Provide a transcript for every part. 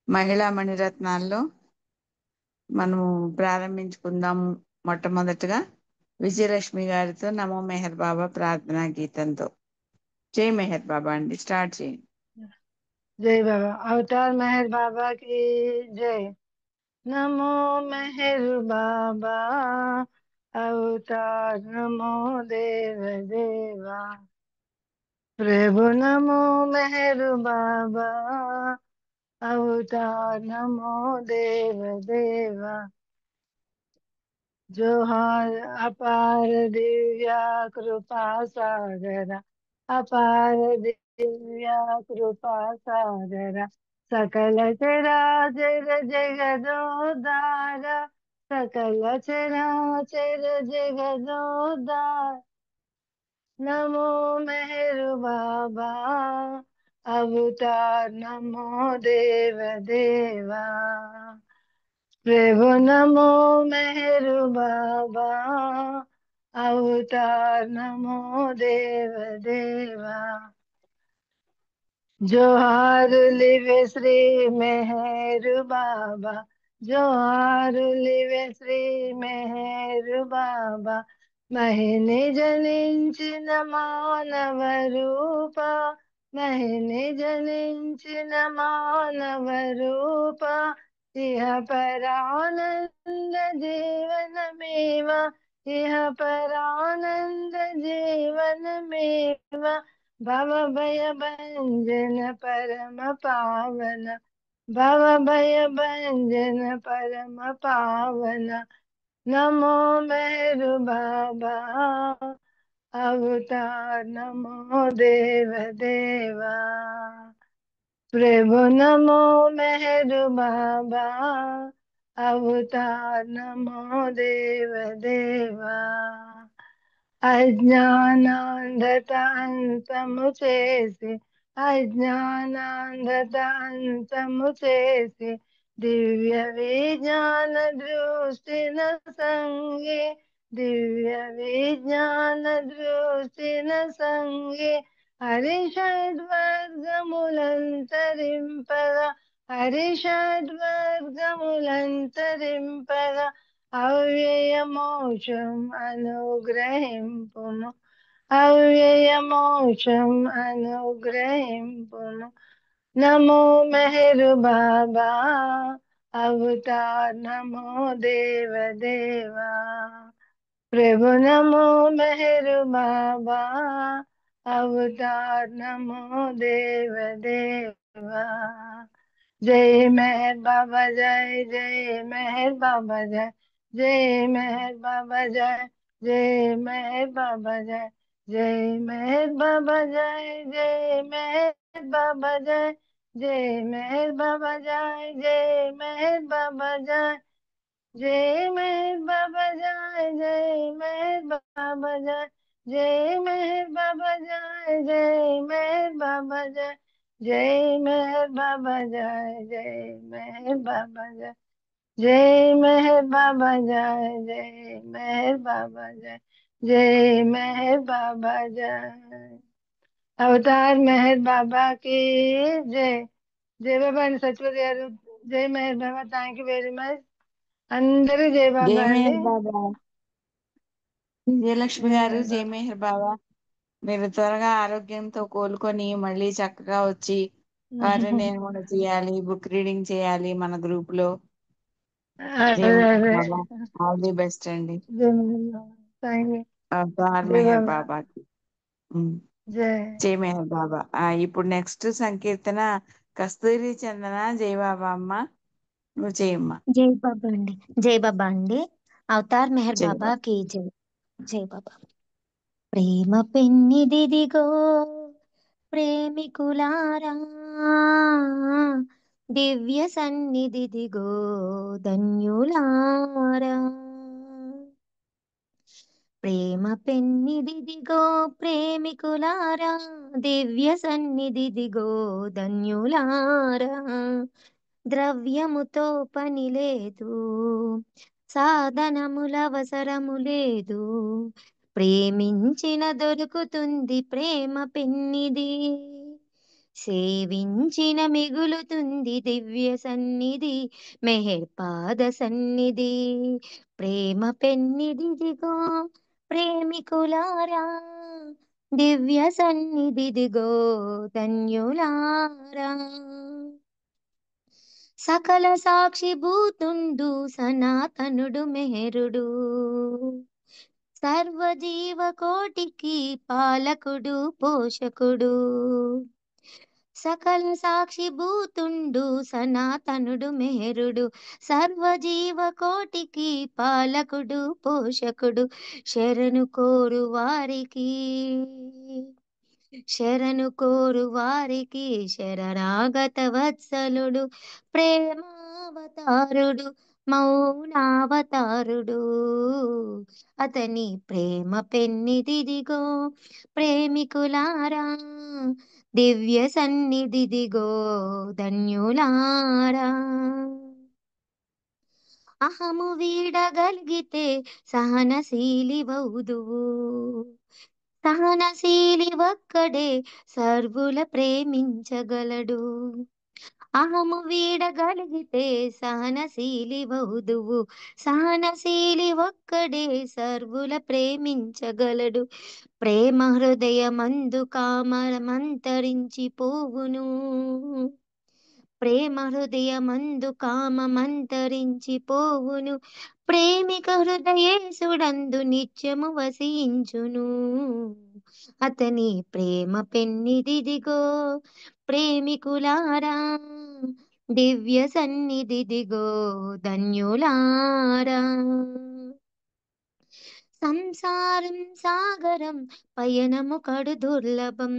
మహిళా మణిరత్నాల్లో మనము ప్రారంభించుకుందాం. మొట్టమొదటగా విజయలక్ష్మి గారితో నమో మెహర్ బాబా ప్రార్థనా గీతంతో. జై మెహర్ బాబా అండి, స్టార్ట్ చేయండి. जय बाबा। अवतार मेहर बाबा की जय। नमो मेहर बाबा अवतार, नमो देव देवा प्रभु, नमो मेहर बाबा अवतार, नमो देव देवा। जोहार अपार दिव्या कृपा सागरा, अपार दिव्या कृपा सागरा, सकल चराचर जगदोद्धारा, सकल चराचर जगदोद्धार। नमो मेहर बाबा अवतार, नमो देव देवा प्रभु, नमो मेहर बाबा अवतार, नमो देव देवा। जोहार लिवे श्री मेहर बाबा, जोहार लिवे श्री मेहर बाबा। महिनि जनिंచిన మానవ రూప, महिनि जनिంచిన మానవ రూప। इह परानंद जीवन मेवा, इह परानंद जीवन मेवा। भव भय भंजन परम पावन, भव भय भंजन परम पावन। नमो मेहर बाबा अवतार, नमो देव देवा प्रभु, नमो मेहर बाबा अवतार, नमो देव देवा। అజ్ఞానాంధతాంతము చేసి, అజ్ఞానాంధతాంతము చేసి, దివ్య విజ్ఞాన దృష్టిన సంగి, దివ్య విజ్ఞాన దృష్టిన సంగి। హరిషడ్వర్గములంతరింపగా, హరిషడ్వర్గములంతరింపగా, అవ్యయ మోక్షం అనుగ్రహింపుము, అవ్యయ మోక్షం అనుగ్రహింపుము। నమో మెహర్ బాబా अवतार, नमो देव देवा प्रभु, नमो मेहर बाबा अवतार, नमो देव देवा। जय मेहर बाबा जय, जय मेहर बाबा जय, जय मेहर बाबा जय, जय मेहर बाबा जय, जय मेहर बाबा जय, जय मेहर बाबा जय, जय मेहर बाबा जय, जय मेहर बाबा जय, जय मेहर बाबा जय, जय मेहर बाबा जय, जय मेहर बाबा जय, जय मेहर बाबा जय, जय मेहर बाबा जय, जय मेहर बाबा जय, जय मेहर बाबा जय, जय मेहर बाबा जय, जय मेहर बाबा जय। अवतार मेहर बाबा की जय। जय बाबा and Sachwati garu, जय मेहर बाबा, థ్యాంక్ యూ వెరీ మచ్। అందరూ జై జై బాబా అండి। మెహర్ బాబా విజయలక్ష్మి జై గారు, మెహర్ జై బాబా। మెహర్ బాబా. మీరు త్వరగా ఆరోగ్యంతో కోలుకొని మళ్ళీ చక్కగా వచ్చి కార్యనిర్వహణ చేయాలి, బుక్ రీడింగ్ చేయాలి మన గ్రూప్ లో. జై అదే మెహర్ అదే బాబా, ఆల్ ది బెస్ట్ అండి. జై మెహర్ బాబా, థ్యాంక్ యూ। అవతార్ జై మెహర్ బాబా బాబాకి. ఉమ్. జై। జై మెహర్ బాబా. ఇప్పుడు నెక్స్ట్ సంకీర్తన కస్తూరి చందన. జై బాబా అమ్మ, నువ్వు చేయమ్మా. జై బాబా అండి, జై బాబా అండి। అవతార్ మెహర్ జై బాబా బాబా. కి జై। జై బాబా। ప్రేమ పెన్నిదిదిగో ప్రేమికులారా, దివ్య సన్నిధిదిగో ధన్యులారా। ప్రేమ పెన్నిదిదిగో ప్రేమికులారా, దివ్య సన్నిధిదిగో ధన్యులారా। ద్రవ్యముతో పని లేదు, సాధనముల అవసరము లేదు, ప్రేమించిన దొరుకుతుంది ప్రేమ పెన్నిది, సేవించిన మిగులుతుంది దివ్య సన్నిధి, మెహర్ పాద సన్నిధి. ప్రేమ పెన్నిదిదిగో ప్రేమికులారా, దివ్య సన్నిధిదిగో ధన్యులారా. సకల సాక్షి భూతుండు సనాతనుడు మెహరుడు, సర్వజీవ కోటికి పాలకుడు పోషకుడు. సకల సాక్షి భూతుండు సనాతనుడు మెహరుడు, సర్వజీవ కోటికి పాలకుడు పోషకుడు. శరణు కోరు వారికి, శరణు కోరు వారికి శరణాగత వత్సలుడు, ప్రేమావతారుడు మౌనావతారుడు. అతని ప్రేమ పెన్నిదిదిగో ప్రేమికులారా, దివ్య సన్నిధిదిగో ధన్యులారా. అహము వీడగలిగితే సహనశీలి వౌదువు, సహనశీలి ఒక్కడే సర్వుల ప్రేమించగలడు. అహము వీడగలిగితే సహనశీలి వౌదువు, సహనశీలి ఒక్కడే సర్వుల ప్రేమించగలడు. ప్రేమ హృదయమందు కామమంతరించి పోవును, ప్రేమ హృదయమందు కామమంతరించి పోవును. ప్రేమిక హృదయేశుడందు నిత్యము వసించును. అతని ప్రేమ పెన్నిదిదిగో ప్రేమికులారా, దివ్య సన్నిధిదిగో ధన్యులారా. సంసారం సాగరం పయనము కడు దుర్లభం,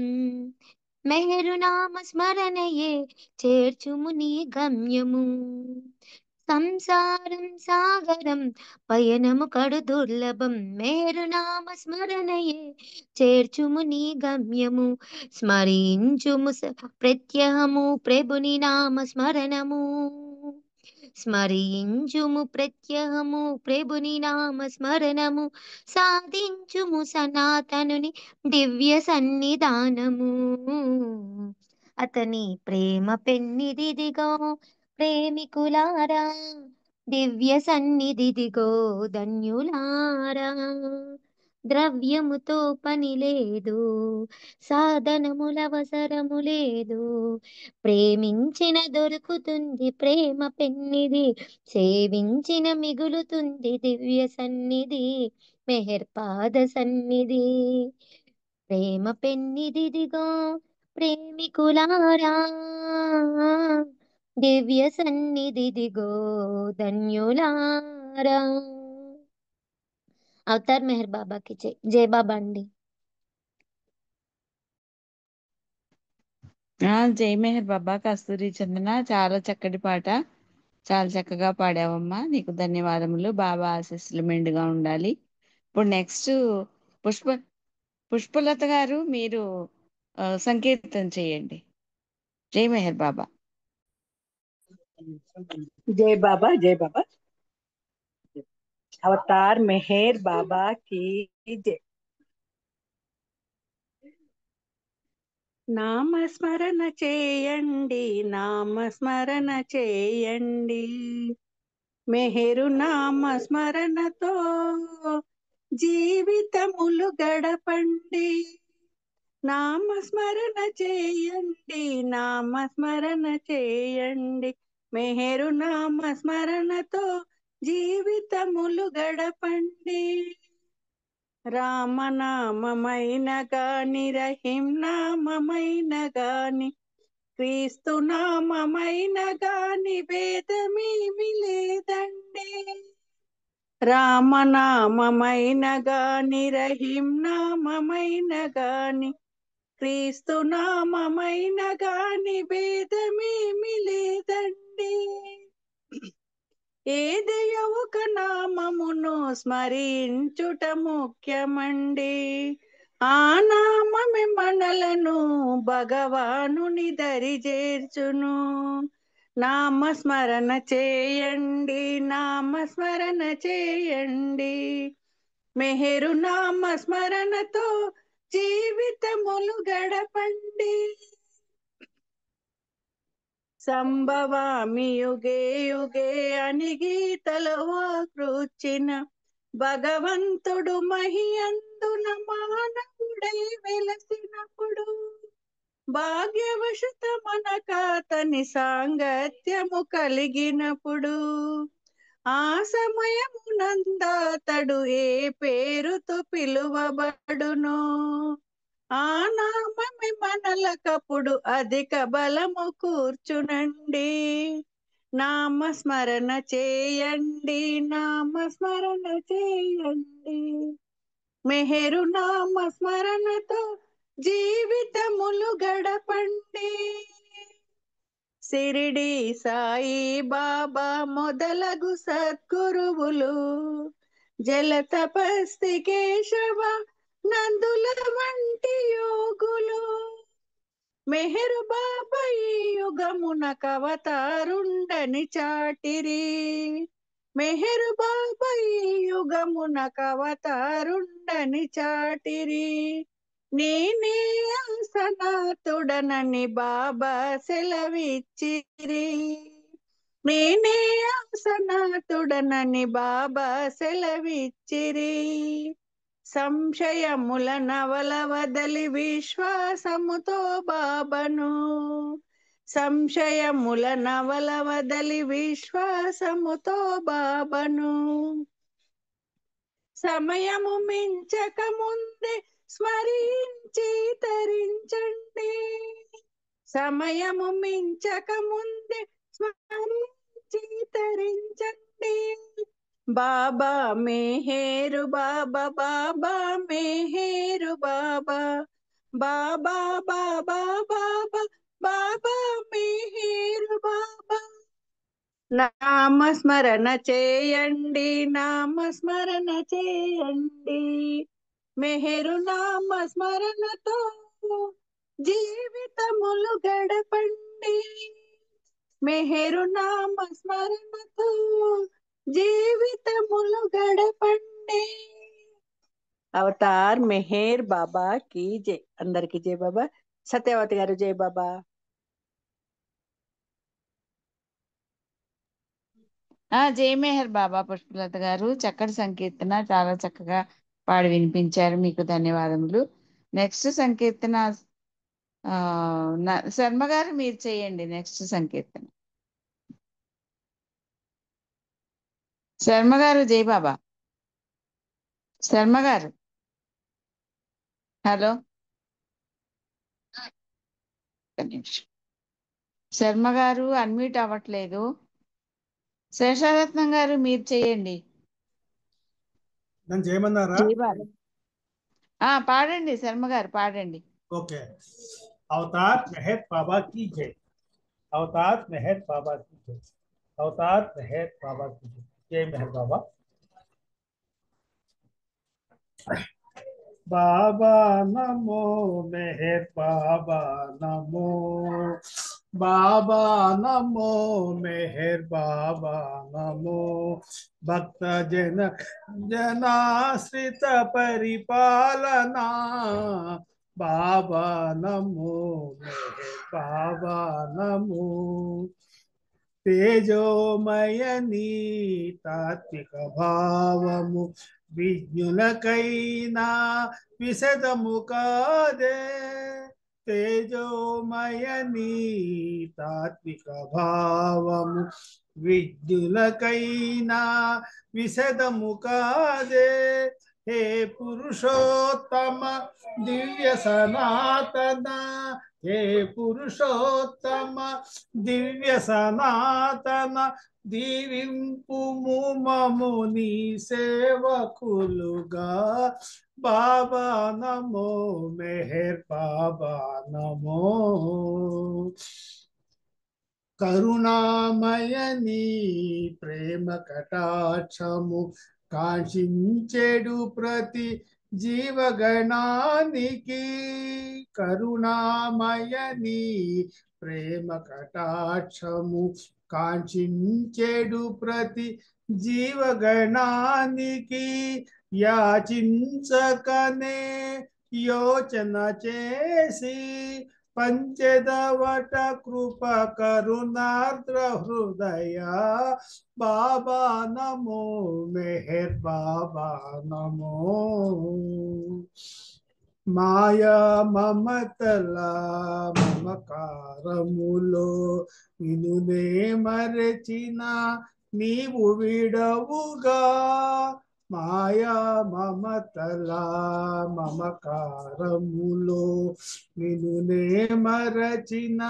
మెహరు నామ స్మరణయే చేర్చుము నీ గమ్యము. సంసారం సాగరం పయనము కడు దుర్లభం, మెహరు నామ స్మరణయే చేర్చుము నీ గమ్యము. స్మరించుము ప్రత్యహము ప్రభుని నామ స్మరణము, స్మరించుము ప్రత్యహము ప్రభుని నామ స్మరణము. సాధించుము సనాతనుని దివ్య సన్నిధానము. అతని ప్రేమ పెన్నిదిదిగో ప్రేమికులారా, దివ్య సన్నిధిదిగో ధన్యులారా. ద్రవ్యముతో పని లేదు, సాధనముల అవసరము లేదు, ప్రేమించిన దొరుకుతుంది ప్రేమ పెన్నిది, సేవించిన మిగులుతుంది దివ్య సన్నిధి, మెహర్ పాద సన్నిధి. ప్రేమ పెన్నిదిదిగో ప్రేమికులారా, దివ్య సన్నిధిదిగో ధన్యులారా. అవతార్ మెహర్ బాబాకి జై. జై బాబా అండి. జై మెహర్ బాబా. కస్తూరి చందన, చాలా చక్కటి పాట, చాలా చక్కగా పాడావమ్మా. నీకు ధన్యవాదములు. బాబా ఆశీస్సులు మెండుగా ఉండాలి. ఇప్పుడు నెక్స్ట్ పుష్ప పుష్పలత గారు, మీరు సంకీర్తన చేయండి. జై మెహర్ బాబా. जय बाबा, जय बाबा। अवतार मेहर बाबा की जय। నామస్మరణ చేయండి, నామస్మరణ చేయండి, మెహరు నామస్మరణతో జీవితములు గడపండి. నామస్మరణ చేయండి, నామస్మరణ చేయండి, మెహరు నామస్మరణతో జీవితములు గడపండి. రామనామమైన గాని, రహీం నామమైన గాని, క్రీస్తు నామమైన గాని భేదమేమి లేదండి. రామనామమైన గాని, రహీం నామమైన గాని, క్రీస్తు నామమైన గాని భేదమేమి లేదండి. ఏదయో ఒక నామమును స్మరించుట ముఖ్యమండి. ఆ నామమే మనలను భగవానుని దరి చేర్చును. నామస్మరణ చేయండి, నామస్మరణ చేయండి, మెహరు నామస్మరణతో జీవితములు గడపండి. సంభవామి యుగే యుగే అని గీతలో కృచ్చిన భగవంతుడు మహియందున మానవుడై వెలసినప్పుడు భాగ్యవశత మనకాతని సాంగత్యము కలిగినప్పుడు ఆ సమయమునందాతడు ఏ పేరుతో పిలువబడునో ఆ నామమే మనలకప్పుడు అధిక బలము కూర్చునండి. నామస్మరణ చేయండి, నామస్మరణ చేయండి. మెహరు నామస్మరణతో జీవితములు గడపండి. సిరిడి సాయి బాబా మొదలగు సద్గురువులు, జలతపస్తి కేశవ నందుల వంటి యోగులు, మెహరు బాబా ఈ యుగమున కవతారుండని చాటిరి. మెహరు బాబా ఈ యుగమున కవతారుండని చాటిరి. నేనే సనాతుడనని బాబా సెలవిచ్చిరి. నేనే సనాతుడనని బాబా సెలవిచ్చిరి. సంశయముల నవల వదలి విశ్వాసముతో బాబను, సంశయముల నవల వదలి విశ్వాసముతో బాబను, సమయము మించక ముందే స్మరించి తరించండి. సమయము మించక ముందే స్మరించి తరించండి. బాబా మెహేరు బాబా, బాబా మెహేరు బాబా, బాబా బాబా బాబా, బాబా మెహేరు బాబా. నామస్మరణ చేయండి, నామస్మరణ చేయండి. మెహరు నామస్మరణతో జీవితములు గడపండి. మెహరు నామస్మరణతో జీవితములు గడపండి. అవతార్ మెహర్ బాబా की जय. అందరికి జై బాబా. సత్యవతి గారు జై బాబా. జై మెహర్ బాబా. పుష్పలత గారు చక్కటి సంకీర్తన చాలా చక్కగా పాడి వినిపించారు, మీకు ధన్యవాదములు. నెక్స్ట్ సంకీర్తన శర్మ గారు మీరు చేయండి. నెక్స్ట్ సంకీర్తన శర్మ గారు. జై బాబా. శర్మ గారు హలో. శర్మ గారు అన్మ్యూట్ అవ్వట్లేదు. శేషారత్నం గారు మీరు చేయండి. నన్ను చేయమన్నారా? పాడండి శర్మ గారు, పాడండి. ఓకే. అవతార్ మెహర్ బాబా की जय. అవతార్ మెహర్ బాబా की जय. అవతార్ మెహర్ బాబా की जय. జై మెహర్ బాబా. బాబా నమో మెహర్ బాబా నమో, బాబా నమో మెహర్ బాబా నమో, భక్త జన జనాశ్రిత పరిపాలనా, బాబా నమో మెహర్ బాబా నమో, తేజోమయని తాత్విక భావము విజ్ఞులకైనా విశదము కాదే, తేజోమయని తాత్విక భావము విజ్ఞులకైనా విశదము కాదే, హే పురుషోత్తమ దివ్య సనాతన, హే పురుషోత్తమ దివ్య సనాతన, దీవింపుము మము నీ సేవకులుగా, బాబా నమో మెహర్ బాబా నమో, కరుణామయని ప్రేమ కటాక్షము కాంక్షించెడు ప్రతి జీవగణానికి, కరుణామయని ప్రేమ కటాక్షము కాంక్షించెడు ప్రతి జీవగణానికి, యాచించకనే యోచన చేసి పంచెదవట కృప కరుణార్ద్ర హృదయ బాబా నమో మెహర్ బాబా నమో మాయా మమతల మమకారములో నిన్నునే మరచిన నీవు విడవుగా మాయా మమతల మమకారములో నిన్నునే మరచిన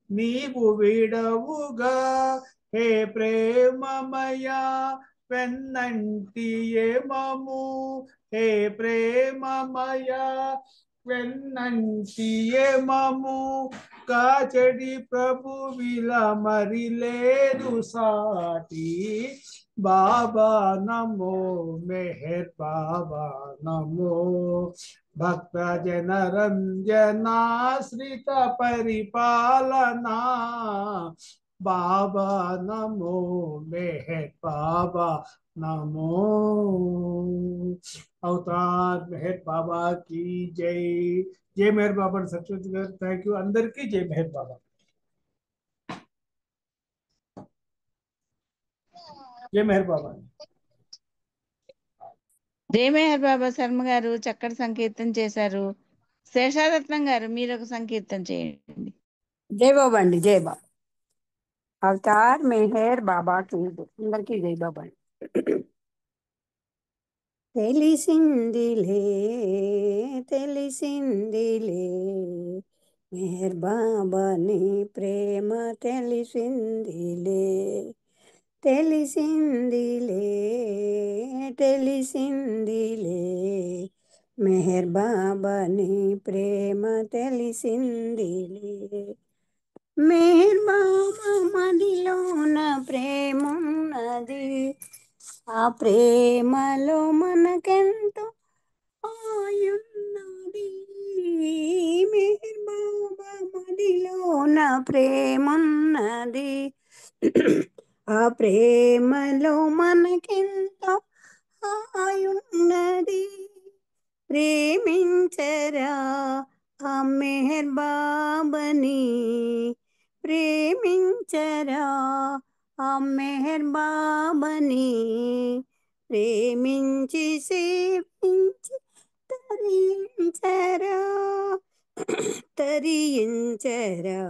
నీవు విడవుగా హే ప్రేమమయా వెన్నంటి ఏమము హే ప్రేమమయా వెన్నంటి ఏమము కాచడి ప్రభు విల మరి లేదు సాటి బాబా నమో మెహర్ బాబా నమో భక్త జన రంజనాశ్రిత పరిపాలనా బాబా నమో మెహర్ బాబా నమో అవతార్ మెహర్ బాబా की जय जय मेहर बाबा సత్యవతి గారు థ్యాంక్ యూ అందరికీ జై మెహర్ బాబా జై మెహర్ బాబా జై మెహర్ బాబా శర్మ గారు చక్కటి సంకీర్తన చేశారు. శేషారత్నం గారు మీరు ఒక సంకీర్తన చేయండి. జై బాబా అండి, జై బాబా. అవతార్ మెహర్ బాబా की जय. అందరికీ జై బాబా అండి. తెలిసిందిలే తెలిసిందిలే మెహర్ బాబా నీ ప్రేమ తెలిసిందిలే తెలిసిందిలే తెలిసిందిలే మెహర్ బాబా నీ ప్రేమ తెలిసిందిలే మెహర్ బాబా మదిలోన ప్రేమున్నది ఆ ప్రేమలో మనకెంతో ఆయున్నది మెహర్ బాబా మదిలోన ప్రేమున్నది ఆ ప్రేమలో మనకెంతో ఆయున్నది ప్రేమించరా ఆ మెహర్ బాబాని ప్రేమించరా ఆ మెహర్ బాబాని ప్రేమించి సేవించి తరించరా తరించరా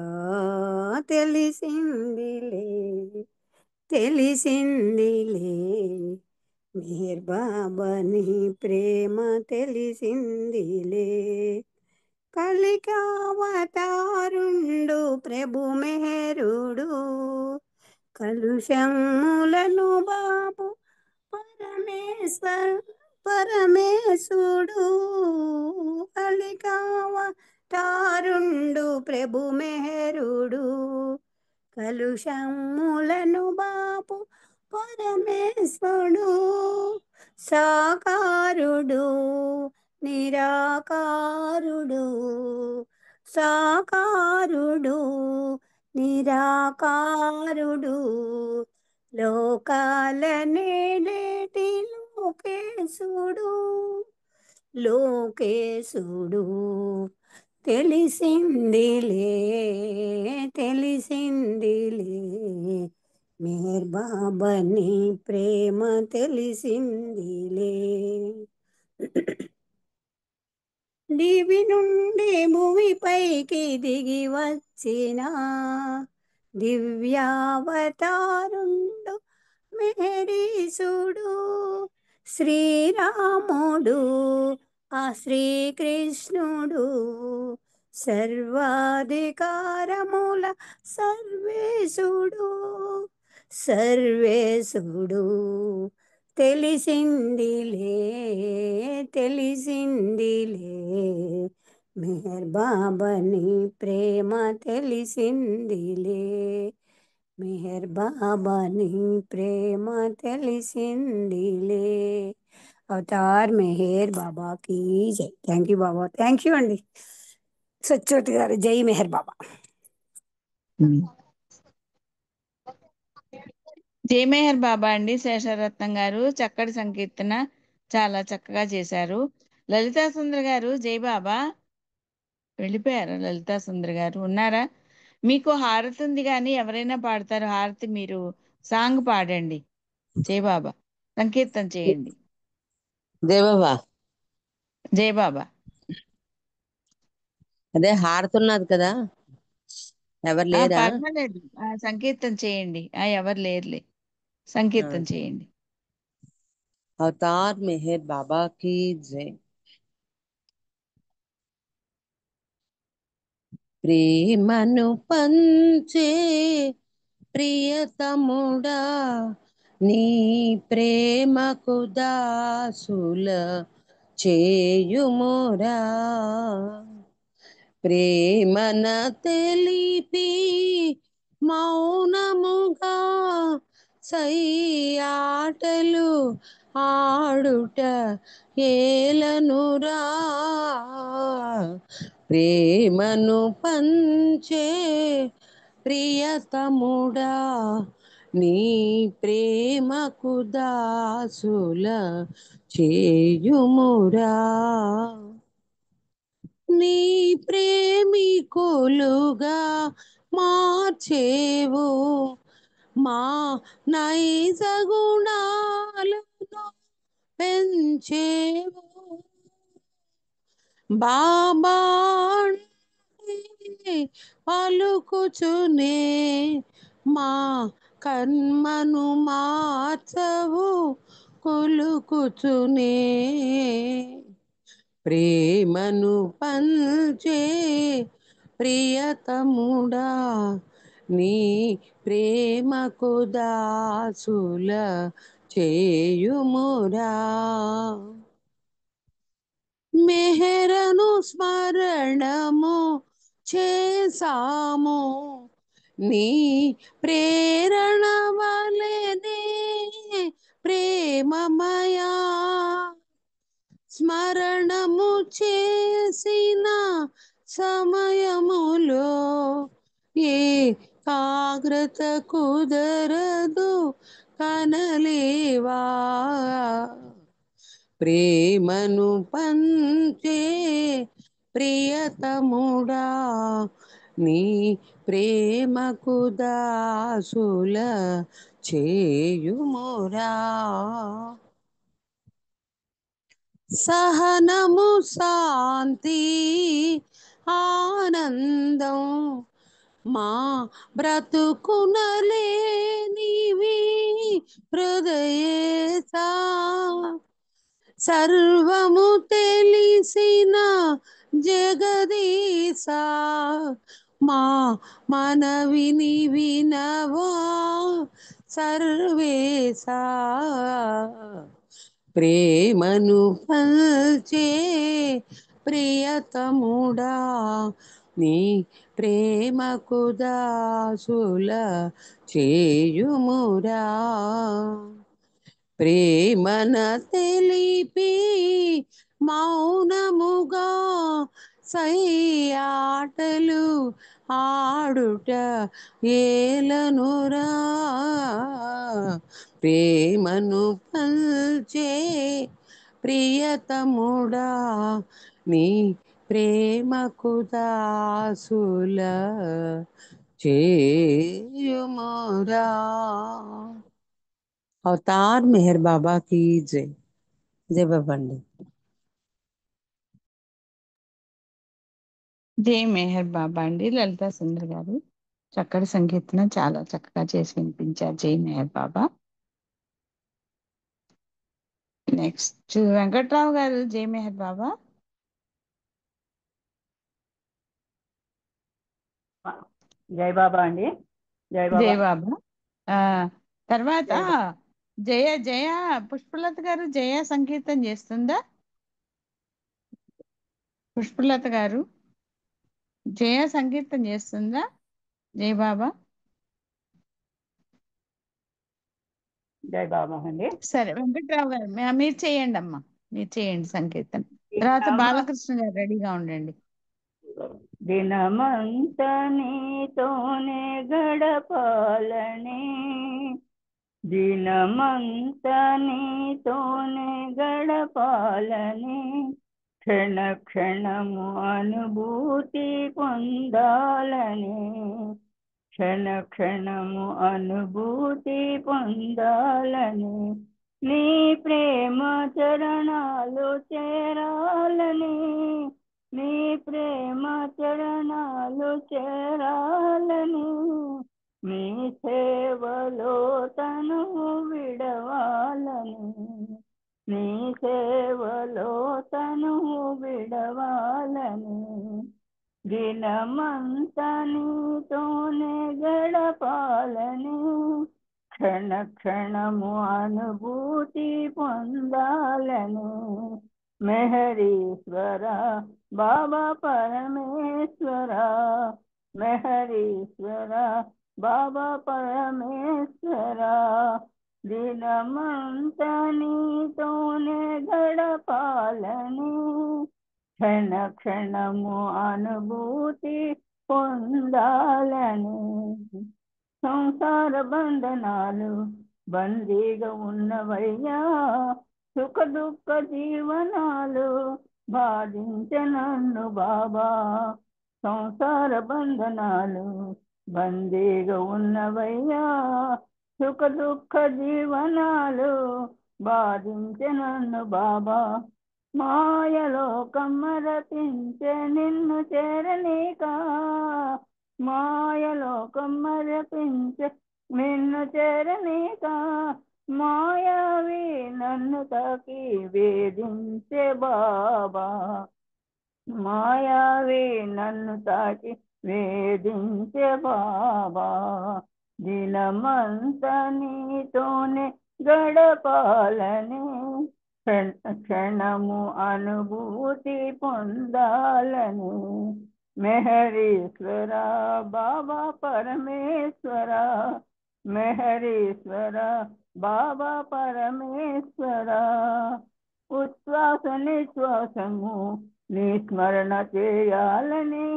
తెలిసిందిలే తెలిసిందిలే మెహర్ బాబాని ప్రేమ తెలిసిందిలే కలికావతారుండు ప్రభు మెహరుడు కలుషములను బాబు పరమేశుడు కలికావతారుండు ప్రభు మెహరుడు కలుషములను బాపు పరమేశ్వరుడు సాకారుడు నిరాకారుడు సాకారుడు నిరాకారుడు లోకాల నేటి లోకేశుడు లోకేశుడు తెలిసిందిలే తెలిసిందిలే మెహర్ బాబాని ప్రేమ తెలిసిందిలే దివి నుండి భూమిపైకి దిగి వచ్చిన దివ్యావతారుండు మెహరీసుడు శ్రీరాముడు ఆ శ్రీకృష్ణుడు సర్వాధికారముల సర్వేశుడు సర్వేశుడు తెలిసిందిలే తెలిసిందిలే మెహర్ బాబాని ప్రేమ తెలిసిందిలే మెహర్ బాబాని ప్రేమ తెలిసిందిలే అవతార్ మెహర్ బాబా की జై thank you Baba thank you అండి సత్యవతి గారు జై మెహర్ బాబా జై మెహర్ బాబా అండి. శేషారత్నం గారు చక్కటి సంకీర్తన చాలా చక్కగా చేశారు. లలితా సుందర్ గారు జై బాబా. వెళ్ళిపోయారా లలితా సుందర్ గారు? ఉన్నారా? మీకు హారతి ఉంది కానీ ఎవరైనా పాడతారు హారతి. మీరు సాంగ్ పాడండి. జయబాబా సంకీర్తన చేయండి. దేవవా జయబాబా అదే హారతున్నది కదా, ఎవరు లేరా? పర్వాలేదు, సంకీర్తన చేయండి. ఎవరు లేరులే, సంకీర్తన చేయండి. అవతార్ మెహర్ బాబా की जय। ప్రేమను పంచే ప్రియతముడా, నీ ప్రేమకు దాసుల చేయుమురా। ప్రేమన తెలిపి మౌనముగా సయ్యాటలు ఆడుట ఏలనురా। ప్రేమను పంచే ప్రియతముడా, నీ ప్రేమకు దాసుల చేయుమురా। నీ ప్రేమికులుగా మార్చేవు మా నైజ గుణాలను పెంచేవు। బాబా అంటే పలుకుచునే మా కర్మను మార్చవు కొలుకుచునే। ప్రేమను పంచే ప్రియతముడా, నీ ప్రేమకు దాసుల చేయుమురా। మెహరను స్మరణము చేసాము, నీ ప్రేరణ వలెనే ప్రేమమయా। స్మరణము చేసిన సమయములో ఏకాగ్రత కుదరదు కనలేవా। ప్రేమను పంచే ప్రియతముడా, నీ ప్రేమకు దాసుల చేయుమురా। సహనము శాంతి ఆనందం మా బ్రతుకునలేనివి హృదయేశా। సర్వము తెలిసిన జగదీశా, మా మనవిని వినవా సర్వేశా। ప్రేమను పంచే ప్రియతముడా, నీ ప్రేమకు దాసుల చేయుమురా। ప్రేమన తెలిపి మౌనముగా సయ్యాటలు ఆడుట ఏలనురా। ప్రేమను పంచే ప్రియతముడా, నీ ప్రేమకు దాసుల చేయుమురా। అవతార్ మెహర్ బాబా की जय। जय बाबा अंडी। జై మెహర్ బాబా అండి. లలితా సుందర్ గారు చక్కటి సంకీర్తన చాలా చక్కగా చేసి వినిపించారు. జై మెహర్ బాబా. నెక్స్ట్ వెంకట్రావు గారు, జై మెహర్ బాబా. జై బాబా అండి. జై జై బాబా, బాబా. ఆ తర్వాత జై బాబా. జయ జయ పుష్పలత గారు జయ సంకీర్తన చేస్తుందా? పుష్పలత గారు జయ సంకీర్తన చేస్తుందా? జై బాబా. జై బాబా అండి. సరే వెంకట్రావు గారు మీరు చేయండి అమ్మా, మీరు చేయండి సంకీర్తన. తర్వాత బాలకృష్ణ గారు రెడీగా ఉండండి. దినమంత నీతోనే గడపాలని, దినమంత నీతోనే గడపాలని, క్షణ క్షణము అనుభూతి పొందాలని క్షణ క్షణము అనుభూతి పొందాలని నీ ప్రేమ చరణాలు చేరాలని నీ ప్రేమ చరణాలు చేరాలని నీ సేవలో తను విడవాలని నీ సేవలో తను విడవాలని దినమంతా నీతోనే గడపాలని క్షణ క్షణము అనుభూతి పొందాలని మెహరీశ్వర బాబా పరమేశ్వర మెహరీశ్వర బాబా పరమేశ్వర దినమంతా నీతోనే గడపాలని క్షణ క్షణము అనుభూతి పొందాలని సంసార బంధనాలు బందీగా ఉన్నవయ్యా సుఖ దుఃఖ జీవనాలు బాధించే నన్ను బాబా సంసార బంధనాలు బందీగా ఉన్నవయ్యా సుఖ దుఃఖ జీవనాలు బాధించే నన్ను బాబా మాయలో కమ్మరపించే నిన్ను చేరనీక మాయలో కమ్మరపించే నిన్ను చేరనీక మాయావి నన్ను తాకి వేధించే బాబా మాయావి నన్ను తాకి వేధించే బాబా దినమంతా నీతోనే గడపాలని క్షణము అనుభూతి పొందాలని మెహరీశ్వర బాబా పరమేశ్వర మెహరీశ్వర బాబా పరమేశ్వర ఉచ్ఛ్వాస నిశ్వాసము నీ స్మరణ చేయాలని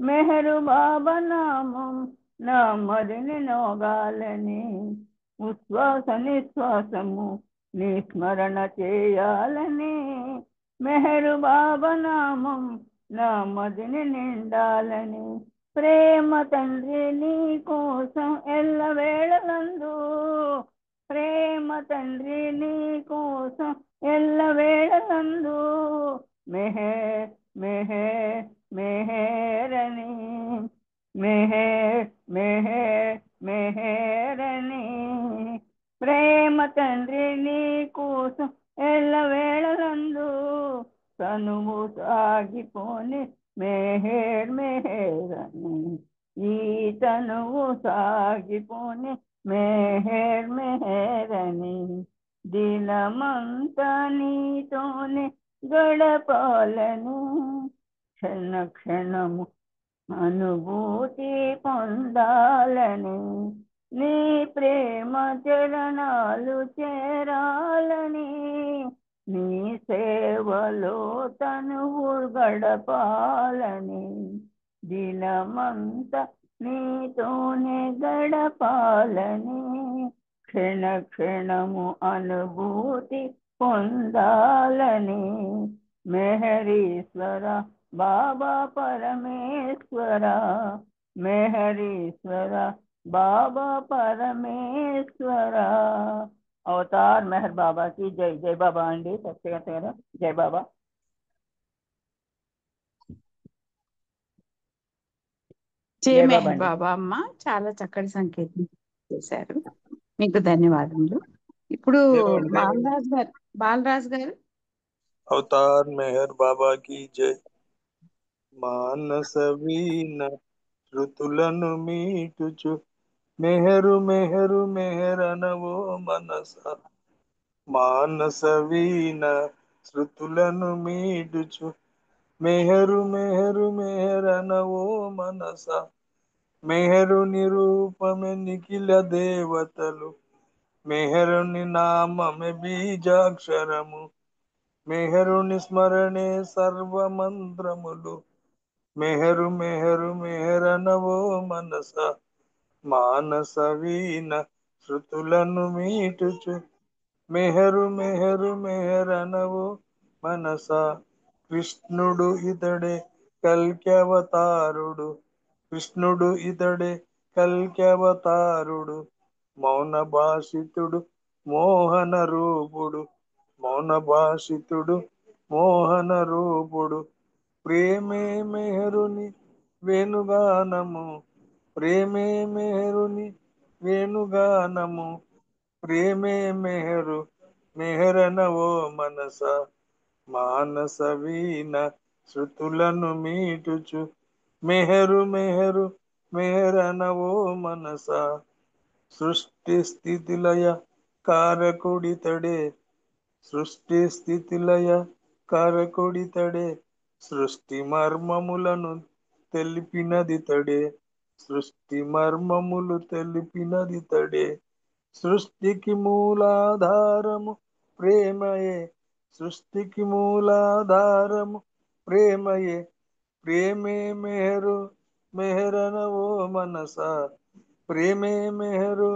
మెహరు బాబా నామం నా మదిని నోగాలని ఉచ్ఛ్వాస నిశ్వాసము నీ స్మరణ చేయాలని మెహరు బాబా నామం నా మదిని నిండాలని ప్రేమ తండ్రి నీ కోసం ఎల్లవేళలందు ప్రేమ తండ్రి నీ కోసం ఎల్లవేళలందు మెహర్ మెహర్ మెహరని మెహర్ మెహర్ మెహరని ప్రేమ తండ్రి నీ కోసం ఎల్లవేళలందు తనువు సాగిపోని మెహర్ మెహరని ఈ తనువు సాగిపోని మెహర్ మెహరని దినమంతా నీతోనే గడపాలని క్షణ క్షణము అనుభూతి పొందాలని నీ ప్రేమ చరణాలు చేరాలని నీ సేవలో తనువు గడపాలని దినమంతా నీతోనే గడపాలని క్షణ క్షణము అనుభూతి పొందాలని మెహరీశ్వర బాబా పరమేశ్వర మెహరీశ్వర बाबा परमेश्वर अवतार मेहर बाबा की जय जय बाबा अंडी सत्य जय बाबा జై జై బాబా మెహర్ అండి బాబా అమ్మ చాలా చక్కటి సంకేతం చేశారు మీకు ధన్యవాదములు ఇప్పుడు బాలరాజు గారు బాలరాజు గారు अवतार मेहर बाबा की जय मानस वीण శృతులను మీటుచు మెహరు మెహరు మెహరనవో మనస మానస వీణ శృతులను మీటుచు మెహరు మెహరు మెహరనవో మనస మెహరు నిరూపమే నిఖిల దేవతలు మెహరుని నామమే బీజాక్షరము మెహరుని స్మరణే సర్వమంత్రములు మెహరు మెహరు మెహరనవో మనస మానస వీణ శృతులను మీటుచు మెహరు మెహరు మెహరనవో మనస కృష్ణుడు ఇతడే కల్క్యవతారుడు, కృష్ణుడు ఇతడే కల్క్యవతారుడు, మౌన భాషితుడు మోహన రూపుడు, మౌన భాషితుడు మోహన రూపుడు, ప్రేమే మెహరుని వేణుగానము, ప్రేమే మెహరుని వేణుగానము, ప్రేమే మెహరు మెహరనవో మనస, మానస వీణ శృతులను మీటుచు, మెహరు మెహరు మెహరనవో మనస, సృష్టి స్థితి లయ కారకుడితడే, సృష్టి స్థితి లయ కారకుడితడే, సృష్టి మర్మములను తెలిపినదితడే, సృష్టి మర్మములు తెలిపినదితడే, సృష్టికి మూలాధారము ప్రేమయే, సృష్టికి మూలాధారము ప్రేమయే, ప్రేమే మెహరు మెహరనవో మనస, ప్రేమే మెహరు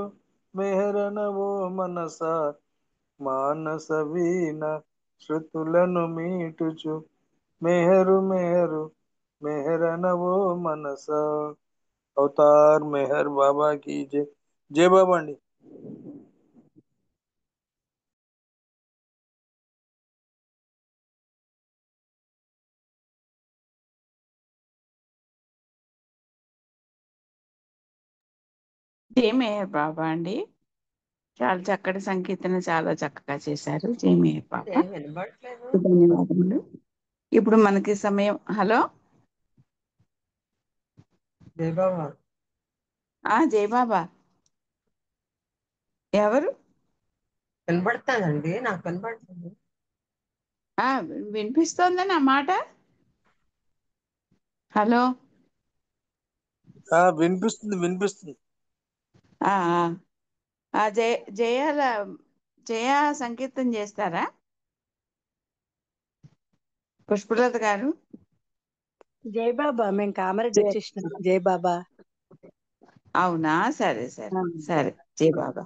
మెహరనవో మనస, మానస వీణ శృతులను మీటుచు, మెహరు మెహరు మెహరనవో మనస. అవతార్ మెహర్ బాబా की जय. జై బాబా అండి. జై మేయర్ బాబా అండి. చాలా చక్కటి సంకీర్తన చాలా చక్కగా చేశారు. జై మేయర్ బాబా. ధన్యవాదములు. ఇప్పుడు మనకి సమయం. హలో జై బాబా. జై బాబా. ఎవరు? కనబడతానండి, నాకు కనబడుతుంది. వినిపిస్తోందా నా మాట? హలో వినిపిస్తుంది వినిపిస్తుంది. ఆ, ఆ. జయ జయాల జయ సంకీర్తన చేస్తారా పుష్పలత గారు? జై బాబా, మేము కామారెడ్డి జయ- వచ్చేసినాం. జై బాబా. అవునా, సరే సరే ఆ, సరే. జై బాబా.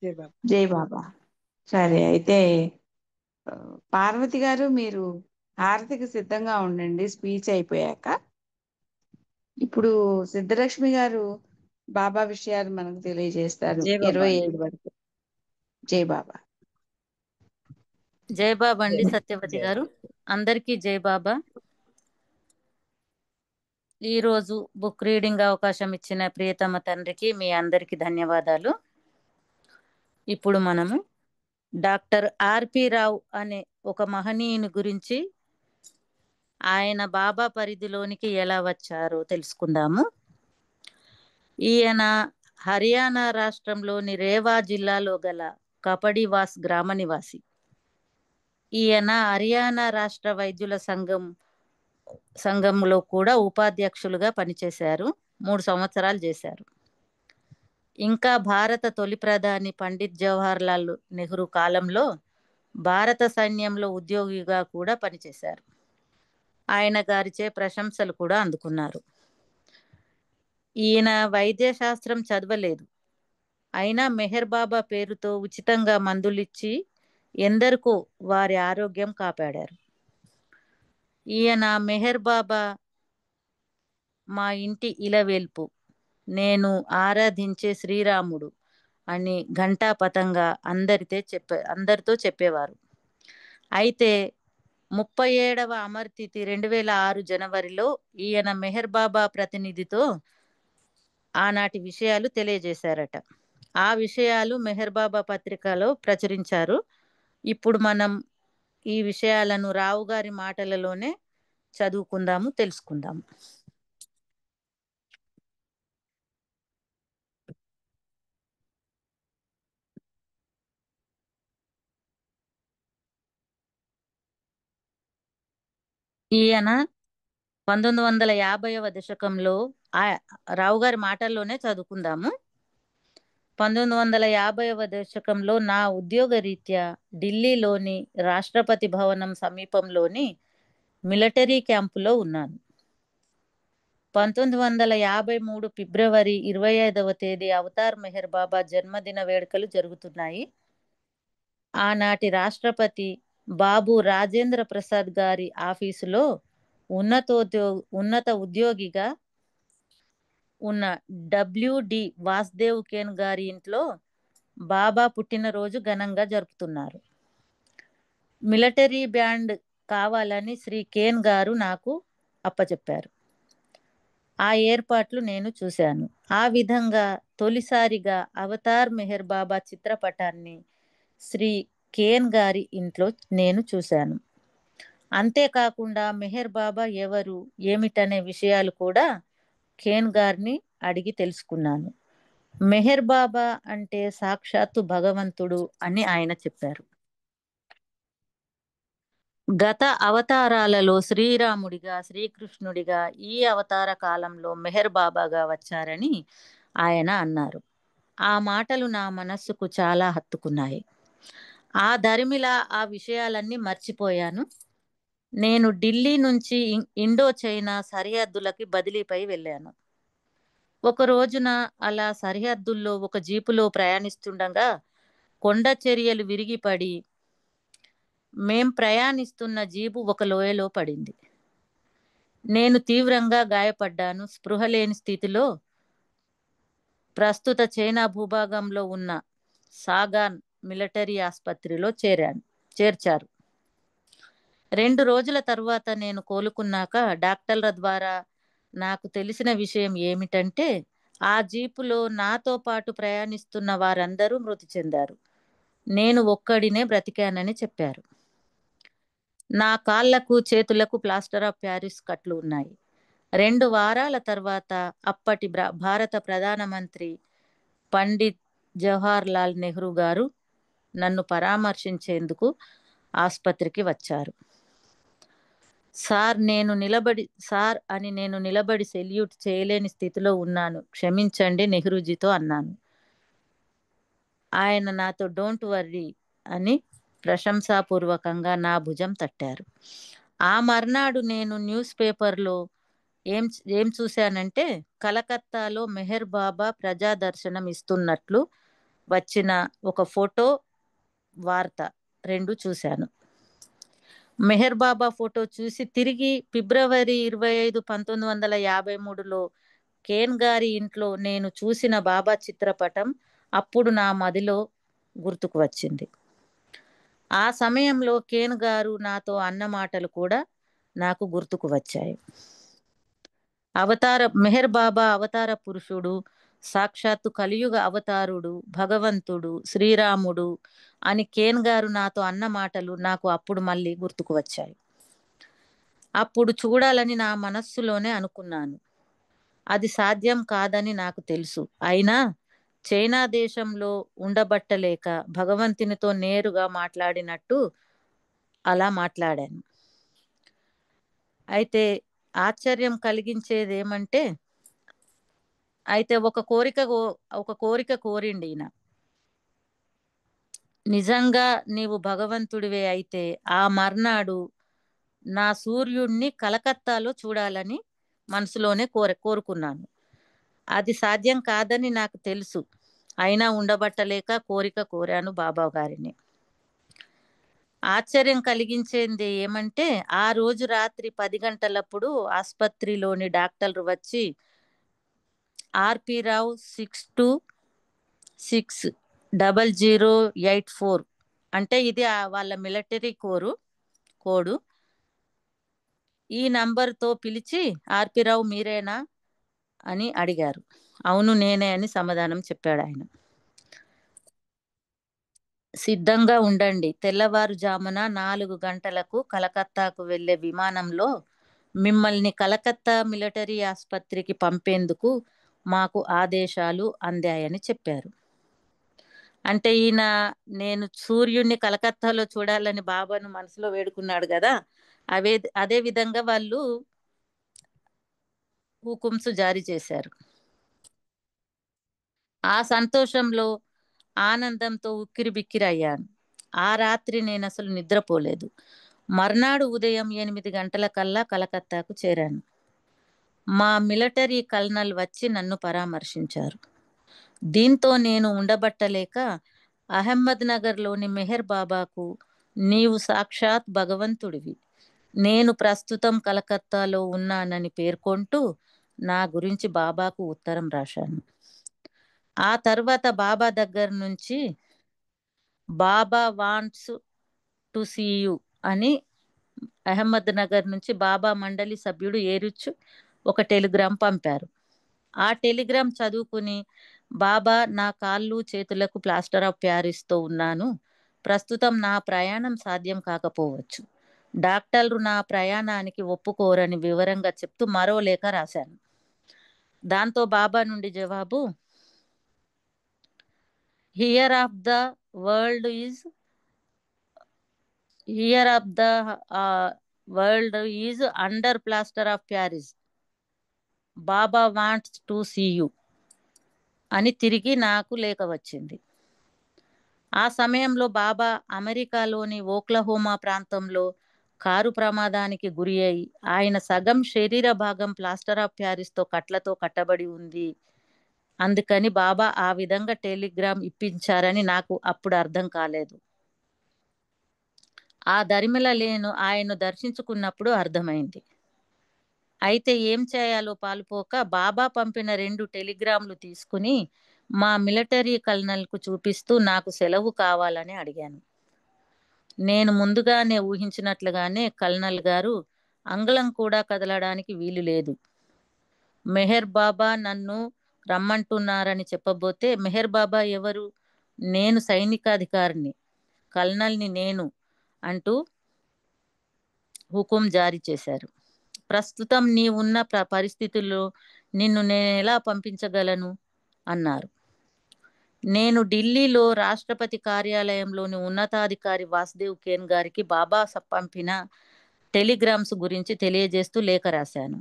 జై బాబా. జై బాబా. సరే అయితే పార్వతి గారు మీరు హారతికి సిద్ధంగా ఉండండి స్పీచ్ అయిపోయాక. ఇప్పుడు సిద్ధలక్ష్మి గారు బాబా విషయాలు మనకు తెలియజేస్తారు జై బాబా అండి. 27 వరకు. జై బాబా. జై బాబా అండి. సత్యవతి గారు అందరికీ జై బాబా. ఈరోజు బుక్ రీడింగ్ అవకాశం ఇచ్చిన ప్రియతమ తండ్రికి మీ అందరికీ ధన్యవాదాలు. ఇప్పుడు మనము డాక్టర్ ఆర్పి రావు అనే ఒక మహనీయుని గురించి, ఆయన బాబా పరిధిలోనికి ఎలా వచ్చారో తెలుసుకుందాము. ఈయన హర్యానా రాష్ట్రంలోని రేవా జిల్లాలో గల కపడివాస్ గ్రామ నివాసి. ఈయన హర్యానా రాష్ట్ర వైద్యుల సంఘంలో కూడా ఉపాధ్యక్షులుగా పనిచేశారు. 3 సంవత్సరాలు చేశారు. ఇంకా భారత తొలి ప్రధాని పండిత్ జవహర్ లాల్ నెహ్రూ కాలంలో భారత సైన్యంలో ఉద్యోగిగా కూడా పనిచేశారు. ఆయన గారిచే ప్రశంసలు కూడా అందుకున్నారు. ఈయన వైద్య శాస్త్రం చదవలేదు, అయినా మెహర్ బాబా పేరుతో ఉచితంగా మందులిచ్చి ఎందరికో వారి ఆరోగ్యం కాపాడారు. ఈయన మెహర్ బాబా మా ఇంటి ఇలవేల్పు, నేను ఆరాధించే శ్రీరాముడు అని ఘంటాపథంగా అందరితో చెప్పేవారు. అయితే 37వ అమర్తిథి 2006 జనవరిలో ఈయన మెహర్ బాబా ప్రతినిధితో ఆనాటి విషయాలు తెలియజేశారట. ఆ విషయాలు మెహర్ బాబా పత్రికలో ప్రచురించారు. ఇప్పుడు మనం ఈ విషయాలను రావు గారి మాటలలోనే చదువుకుందాము, తెలుసుకుందాము. ఈయన 1950వ దశకంలో రావు గారి మాటల్లోనే చదువుకుందాము. 1950వ దశకంలో నా ఉద్యోగ రీత్యా ఢిల్లీలోని రాష్ట్రపతి భవనం సమీపంలోని మిలిటరీ క్యాంపులో ఉన్నాను. 1953 ఫిబ్రవరి 25వ తేదీ అవతార్ మెహర్ బాబా జన్మదిన వేడుకలు జరుగుతున్నాయి. ఆనాటి రాష్ట్రపతి బాబు రాజేంద్ర ప్రసాద్ గారి ఆఫీసులో ఉన్నత ఉద్యోగిగా ఉన్న WD వాసుదేవ్ కేన్ గారి ఇంట్లో బాబా పుట్టినరోజు ఘనంగా జరుపుతున్నారు. మిలిటరీ బ్యాండ్ కావాలని శ్రీ కేన్ గారు నాకు అప్పచెప్పారు. ఆ ఏర్పాట్లు నేను చూశాను. ఆ విధంగా తొలిసారిగా అవతార్ మెహర్ బాబా చిత్రపటాన్ని శ్రీ కేన్ గారి ఇంట్లో నేను చూశాను. అంతేకాకుండా మెహర్ బాబా ఎవరు ఏమిటనే విషయాలు కూడా కేన్ గారిని అడిగి తెలుసుకున్నాను. మెహర్ బాబా అంటే సాక్షాత్తు భగవంతుడు అని ఆయన చెప్పారు. గత అవతారాలలో శ్రీరాముడిగా, శ్రీకృష్ణుడిగా, ఈ అవతార కాలంలో మెహర్ బాబాగా వచ్చారని ఆయన అన్నారు. ఆ మాటలు నా మనస్సుకు చాలా హత్తుకున్నాయి. ఆ ధరిమిలా ఆ విషయాలన్నీ మర్చిపోయాను. నేను ఢిల్లీ నుంచి ఇండో చైనా సరిహద్దులకి బదిలీపై వెళ్ళాను. ఒక రోజున అలా సరిహద్దుల్లో ఒక జీపులో ప్రయాణిస్తుండగా కొండ చర్యలు విరిగిపడి మేం ప్రయాణిస్తున్న జీపు ఒక లోయలో పడింది. నేను తీవ్రంగా గాయపడ్డాను. స్పృహ లేని స్థితిలో ప్రస్తుత చైనా భూభాగంలో ఉన్న సాగాన్ మిలిటరీ ఆసుపత్రిలో చేర్చారు. 2 రోజుల తర్వాత నేను కోలుకున్నాక డాక్టర్ల ద్వారా నాకు తెలిసిన విషయం ఏమిటంటే ఆ జీపులో నాతో పాటు ప్రయాణిస్తున్న వారందరూ మృతి చెందారు. నేను ఒక్కడినే బ్రతికానని చెప్పారు. నా కాళ్లకు చేతులకు ప్లాస్టర్ ఆఫ్ ప్యారిస్ కట్లు ఉన్నాయి. 2 వారాల తర్వాత అప్పటి భారత ప్రధానమంత్రి పండిత్ జవహర్ లాల్ నెహ్రూ గారు నన్ను పరామర్శించేందుకు ఆసుపత్రికి వచ్చారు. సార్ అని నేను నిలబడి సెల్యూట్ చేయలేని స్థితిలో ఉన్నాను, క్షమించండి నెహ్రూజీతో అన్నాను. ఆయన నాతో డోంట్ వర్రీ అని ప్రశంసాపూర్వకంగా నా భుజం తట్టారు. ఆ మర్నాడు నేను న్యూస్ పేపర్లో ఏం చూశానంటే కలకత్తాలో మెహర్ బాబా ప్రజా దర్శనం ఇస్తున్నట్లు వచ్చిన ఒక ఫోటో, వార్త 2 చూశాను. మెహర్ బాబా ఫోటో చూసి తిరిగి ఫిబ్రవరి 25, 1953లో కేన్ గారి ఇంట్లో నేను చూసిన బాబా చిత్రపటం అప్పుడు నా మదిలో గుర్తుకు వచ్చింది. ఆ సమయంలో కేన్ గారు నాతో అన్న మాటలు కూడా నాకు గుర్తుకు వచ్చాయి. మెహర్ బాబా అవతార పురుషుడు, సాక్షాత్తు కలియుగ అవతారుడు, భగవంతుడు, శ్రీరాముడు అని కేన్ గారు నాతో అన్న మాటలు నాకు అప్పుడు మళ్ళీ గుర్తుకు వచ్చాయి. అప్పుడు చూడాలని నా మనస్సులోనే అనుకున్నాను. అది సాధ్యం కాదని నాకు తెలుసు. అయినా చైనా దేశంలో ఉండబట్టలేక భగవంతునితో నేరుగా మాట్లాడినట్టు అలా మాట్లాడాను. అయితే ఆశ్చర్యం కలిగించేది ఏమంటే ఒక కోరిక కోరిండి ఈయన. నిజంగా నీవు భగవంతుడివే అయితే ఆ మర్నాడు నా సూర్యుడిని కలకత్తాలో చూడాలని మనసులోనే కోరుకున్నాను. అది సాధ్యం కాదని నాకు తెలుసు. అయినా ఉండబట్టలేక కోరిక కోరాను బాబా గారిని. ఆశ్చర్యం కలిగించేది ఏమంటే ఆ రోజు రాత్రి 10 గంటలప్పుడు ఆసుపత్రిలోని డాక్టర్లు వచ్చి RP రావు 626084 అంటే ఇది వాళ్ళ మిలిటరీ కోడు. ఈ నంబర్తో పిలిచి RP రావు మీరేనా అని అడిగారు. అవును నేనే అని సమాధానం చెప్పాడు ఆయన. సిద్ధంగా ఉండండి, తెల్లవారుజామున 4 గంటలకు కలకత్తాకు వెళ్లే విమానంలో మిమ్మల్ని కలకత్తా మిలిటరీ ఆసుపత్రికి పంపేందుకు మాకు ఆదేశాలు అందాయని చెప్పారు. అంటే ఈయన నేను సూర్యుడిని కలకత్తాలో చూడాలని బాబాను మనసులో వేడుకున్నాడు కదా, అదే విధంగా వాళ్ళు హుకుమ్స్ జారీ చేశారు. ఆ సంతోషంలో ఆనందంతో ఉక్కిరిబిక్కిరి అయ్యాను. ఆ రాత్రి నేను అసలు నిద్రపోలేదు. మర్నాడు ఉదయం 8 గంటలకల్లా కలకత్తాకు చేరాను. మా మిలిటరీ కల్నల్ వచ్చి నన్ను పరామర్శించారు. దీంతో నేను ఉండబట్టలేక అహ్మద్ నగర్లోని మెహర్ బాబాకు నీవు సాక్షాత్ భగవంతుడివి. నేను ప్రస్తుతం కలకత్తాలో ఉన్నానని పేర్కొంటూ నా గురించి బాబాకు ఉత్తరం రాశాను. ఆ తర్వాత బాబా దగ్గర నుంచి బాబా వాంట్స్ టు సీ యూ అని అహ్మద్ నగర్ నుంచి బాబా మండలి సభ్యుడు ఏరుచ్ ఒక టెలిగ్రామ్ పంపారు. ఆ టెలిగ్రామ్ చదువుకుని, బాబా, నా కాళ్ళు చేతులకు ప్లాస్టర్ ఆఫ్ ప్యారిస్తో ఉన్నాను. ప్రస్తుతం నా ప్రయాణం సాధ్యం కాకపోవచ్చు. డాక్టర్లు నా ప్రయాణానికి ఒప్పుకోరని వివరంగా చెప్తూ మరో లేఖ రాశాను. దాంతో బాబా నుండి జవాబు, here of the world is under plaster of Paris. Baba wants to see you అని తిరిగి నాకు లేఖ వచ్చింది. ఆ సమయంలో బాబా అమెరికాలోని ఓక్లహోమా ప్రాంతంలో కారు ప్రమాదానికి గురి అయి ఆయన సగం శరీర భాగం ప్లాస్టర్ ఆఫ్ ప్యారిస్తో కట్లతో కట్టబడి ఉంది. అందుకని బాబా ఆ విధంగా టెలిగ్రామ్ ఇప్పించారని నాకు అప్పుడు అర్థం కాలేదు. ఆ దరిమిల లేను ఆయన్ను దర్శించుకున్నప్పుడు అర్థమైంది. అయితే ఏం చేయాలో పాలుపోక బాబా పంపిన 2 టెలిగ్రామ్లు తీసుకుని మా మిలిటరీ కల్నల్కు చూపిస్తూ నాకు సెలవు కావాలని అడిగాను. నేను ముందుగానే ఊహించినట్లుగానే కల్నల్ గారు అంగుళం కూడా కదలడానికి వీలు లేదు. మెహర్ బాబా నన్ను రమ్మంటున్నారని చెప్పబోతే, మెహర్ బాబా ఎవరు? నేను సైనికాధికారిని, కల్నల్ని నేను అంటూ హుకుం జారీ చేశారు. ప్రస్తుతం నీవున్న పరిస్థితుల్లో నిన్ను నేను ఎలా పంపించగలను అన్నారు. నేను ఢిల్లీలో రాష్ట్రపతి కార్యాలయంలోని ఉన్నతాధికారి వాసుదేవ్ కేన్ గారికి బాబా పంపిన టెలిగ్రామ్స్ గురించి తెలియజేస్తూ లేఖ రాశాను.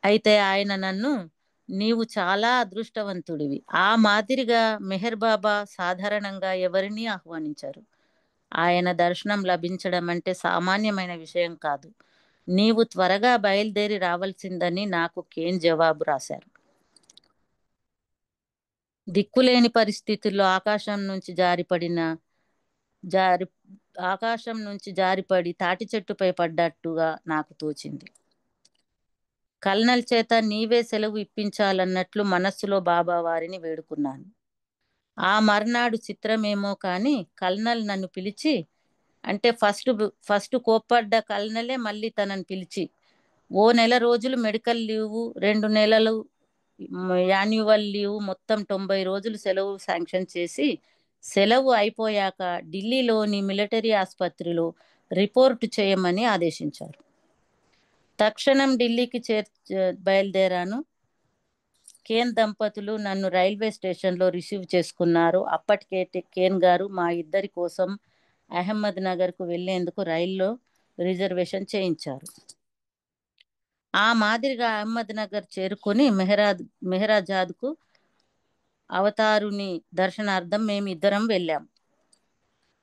అయితే ఆయన నన్ను, నీవు చాలా అదృష్టవంతుడివి. ఆ మాదిరిగా మెహర్ బాబా సాధారణంగా ఎవరినీ ఆహ్వానించారు. ఆయన దర్శనం లభించడం అంటే సామాన్యమైన విషయం కాదు. నీవు త్వరగా బయలుదేరి రావాల్సిందని నాకు కేన్ జవాబు రాశారు. దిక్కులేని పరిస్థితుల్లో ఆకాశం నుంచి జారిపడి తాటి చెట్టుపై పడ్డట్టుగా నాకు తోచింది. కల్నల్ చేత నీవే సెలవు ఇప్పించాలన్నట్లు మనస్సులో బాబా వారిని వేడుకున్నాను. ఆ మర్నాడు చిత్రమేమో కానీ కల్నల్ నన్ను పిలిచి, అంటే ఫస్ట్ కోప్పడ్డ కల్నలే మళ్ళీ తనని పిలిచి, ఓ నెల రోజులు మెడికల్ లీవు, 2 నెలలు యాన్యువల్ లీవ్, మొత్తం 90 రోజులు సెలవు శాంక్షన్ చేసి, సెలవు అయిపోయాక ఢిల్లీలోని మిలిటరీ ఆసుపత్రిలో రిపోర్టు చేయమని ఆదేశించారు. తక్షణం ఢిల్లీకి బయలుదేరాను. కేన్ దంపతులు నన్ను రైల్వే స్టేషన్లో రిసీవ్ చేసుకున్నారు. అప్పటికే కేన్ గారు మా ఇద్దరి కోసం అహ్మద్ నగర్కు వెళ్లేందుకు రైల్లో రిజర్వేషన్ చేయించారు. ఆ మాదిరిగా అహ్మద్ నగర్ చేరుకొని మెహరాజాద్కు అవతారుని దర్శనార్థం మేమిద్దరం వెళ్ళాం.